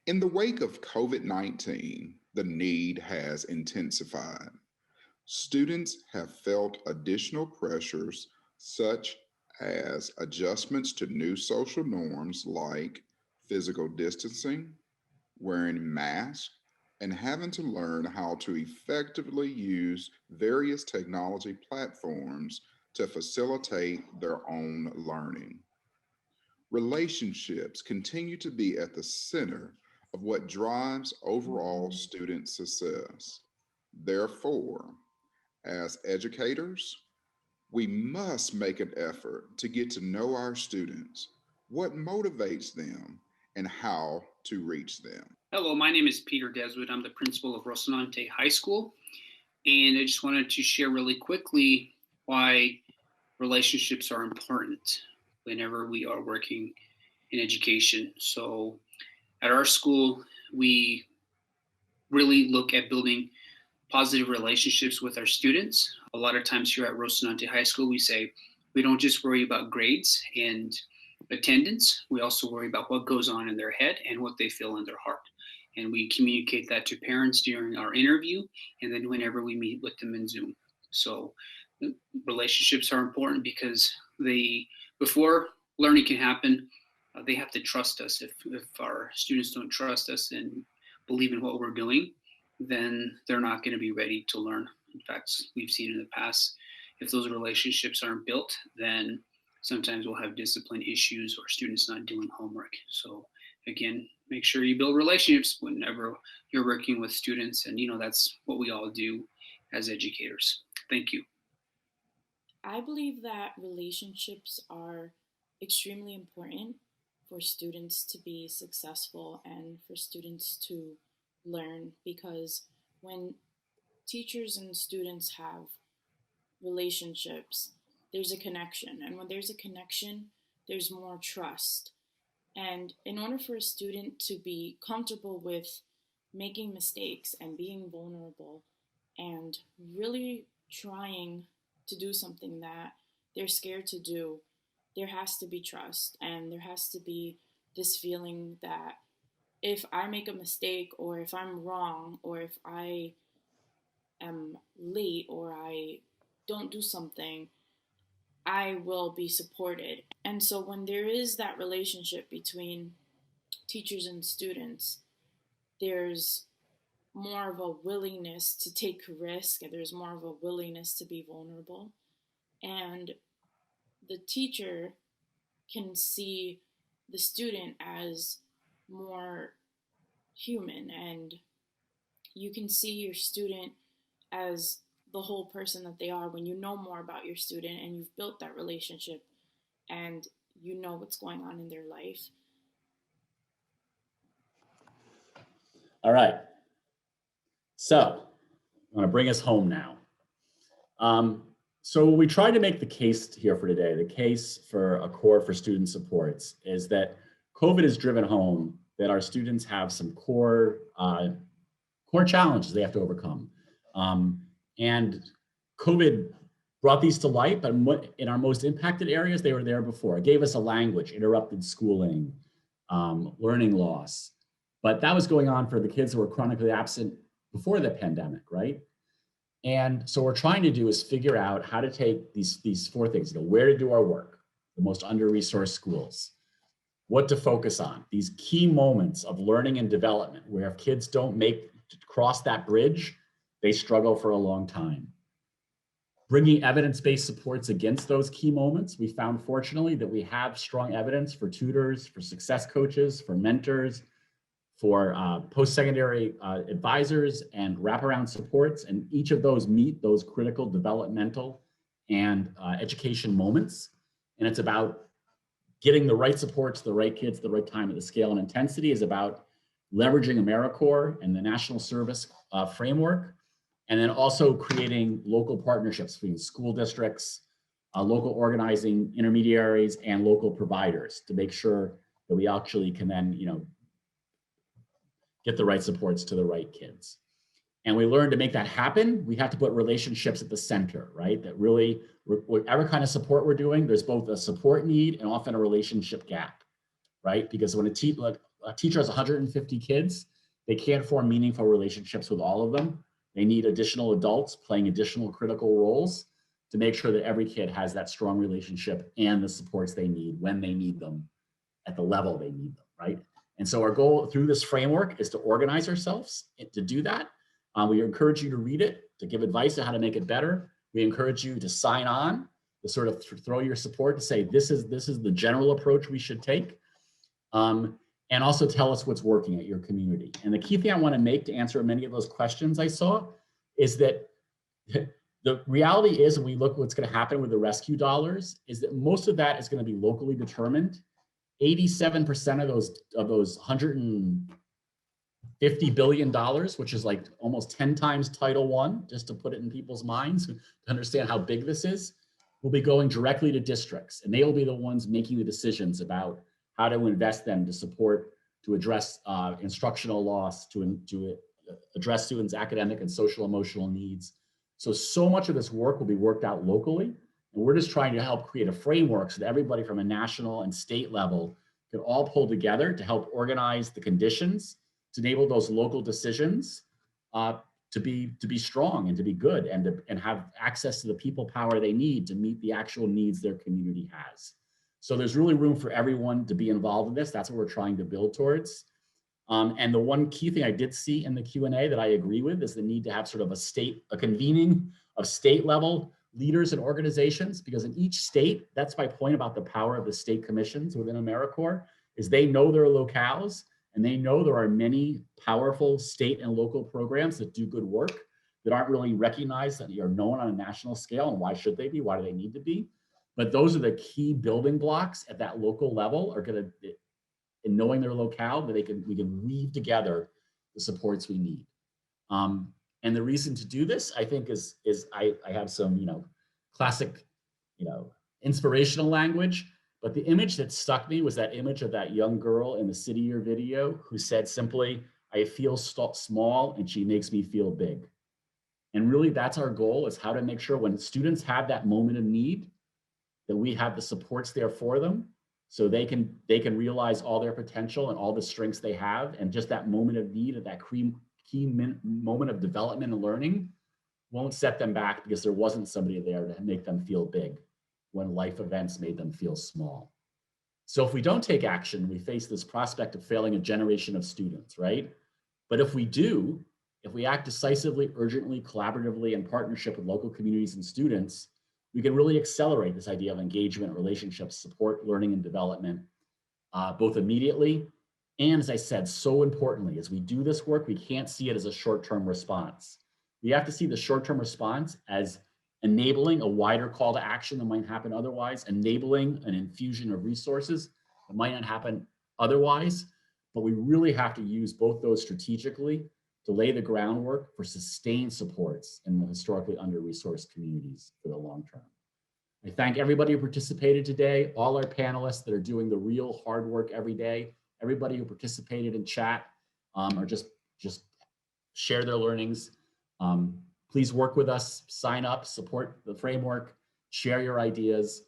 In the wake of COVID-19, the need has intensified. Students have felt additional pressures such as adjustments to new social norms like physical distancing, wearing masks, and having to learn how to effectively use various technology platforms to facilitate their own learning. Relationships continue to be at the center of what drives overall student success. Therefore, as educators, we must make an effort to get to know our students, what motivates them, and how to reach them. Hello, my name is Peter Deswood. I'm the principal of Rocinante High School. And I just wanted to share really quickly why relationships are important whenever we are working in education. So at our school, we really look at building positive relationships with our students. A lot of times here at Rocinante High School, we say we don't just worry about grades and attendance, we also worry about what goes on in their head and what they feel in their heart. And we communicate that to parents during our interview and then whenever we meet with them in Zoom. So relationships are important because before learning can happen, they have to trust us. If our students don't trust us and believe in what we're doing, then they're not going to be ready to learn. In fact, we've seen in the past, if those relationships aren't built, then sometimes we'll have discipline issues or students not doing homework. So again, make sure you build relationships whenever you're working with students. And that's what we all do as educators. Thank you. I believe that relationships are extremely important for students to be successful and for students to learn, because when teachers and students have relationships, there's a connection. And when there's a connection, there's more trust. And in order for a student to be comfortable with making mistakes and being vulnerable and really trying to do something that they're scared to do, there has to be trust. And there has to be this feeling that if I make a mistake, or if I'm wrong, or if I am late, or I don't do something, I will be supported. And so when there is that relationship between teachers and students, there's more of a willingness to take risk, and there's more of a willingness to be vulnerable. And the teacher can see the student as more human, and you can see your student as the whole person that they are when you know more about your student and you've built that relationship and you know what's going on in their life. All right. So I'm going to bring us home now. So we tried to make the case here for today. The case for a core for student supports is that COVID has driven home that our students have some core challenges they have to overcome. And COVID brought these to light, but in our most impacted areas, they were there before. It gave us a language, interrupted schooling, learning loss. But that was going on for the kids who were chronically absent before the pandemic, right? And so what we're trying to do is figure out how to take these four things, where to do our work, the most under-resourced schools, what to focus on, these key moments of learning and development, where if kids don't cross that bridge, they struggle for a long time. Bringing evidence-based supports against those key moments. We found, fortunately, that we have strong evidence for tutors, for success coaches, for mentors, for post-secondary advisors and wraparound supports, and each of those meet those critical developmental and education moments. And it's about getting the right support to the right kids at the right time. At the scale and intensity is about leveraging AmeriCorps and the National Service framework, and then also creating local partnerships between school districts, local organizing intermediaries, and local providers to make sure that we actually can then, get the right supports to the right kids. And we learned to make that happen, we have to put relationships at the center, right? That really, whatever kind of support we're doing, there's both a support need and often a relationship gap, right? Because when a teacher has 150 kids, they can't form meaningful relationships with all of them. They need additional adults playing additional critical roles to make sure that every kid has that strong relationship and the supports they need when they need them at the level they need them, right? And so our goal through this framework is to organize ourselves to do that. We encourage you to read it, to give advice on how to make it better. We encourage you to sign on, to sort of throw your support, to say, this is the general approach we should take. And also tell us what's working at your community. And the key thing I want to make to answer many of those questions I saw is that the reality is, when we look at what's going to happen with the rescue dollars, is that most of that is going to be locally determined. 87% of those $150 billion, which is like almost 10 times Title I, just to put it in people's minds to understand how big this is, will be going directly to districts. And they will be the ones making the decisions about how to invest them to support, to address instructional loss, to address students' academic and social emotional needs. So much of this work will be worked out locally. And And we're just trying to help create a framework so that everybody from a national and state level can all pull together to help organize the conditions to enable those local decisions to be strong and to be good and have access to the people power they need to meet the actual needs their community has. So there's really room for everyone to be involved in this. That's what we're trying to build towards. And the one key thing I did see in the Q&A that I agree with is the need to have sort of a convening of state level leaders and organizations, because in each state, that's my point about the power of the state commissions within AmeriCorps, is they know their locales and they know there are many powerful state and local programs that do good work that aren't really recognized, that are known on a national scale. And why should they be? Why do they need to be? But those are the key building blocks at that local level are going to, in knowing their locale, that we can weave together the supports we need. And the reason to do this, I think, is I have some, classic, inspirational language. But the image that stuck me was that image of that young girl in the City Year video who said simply, "I feel small and she makes me feel big." And really, that's our goal, is how to make sure when students have that moment of need, that we have the supports there for them, so they can realize all their potential and all the strengths they have. And just that moment of need and that key moment of development and learning won't set them back, because there wasn't somebody there to make them feel big when life events made them feel small. So if we don't take action, we face this prospect of failing a generation of students, right? But if we do, if we act decisively, urgently, collaboratively, in partnership with local communities and students, we can really accelerate this idea of engagement, relationships, support, learning, and development, both immediately and, as I said, so importantly, as we do this work, we can't see it as a short-term response. We have to see the short-term response as enabling a wider call to action that might happen otherwise, enabling an infusion of resources that might not happen otherwise. But we really have to use both those strategically to lay the groundwork for sustained supports in the historically under-resourced communities for the long term. I thank everybody who participated today, all our panelists that are doing the real hard work every day, everybody who participated in chat or just share their learnings. Please work with us, sign up, support the framework, share your ideas,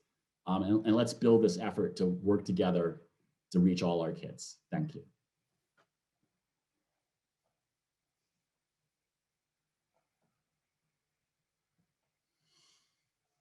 and let's build this effort to work together to reach all our kids. Thank you.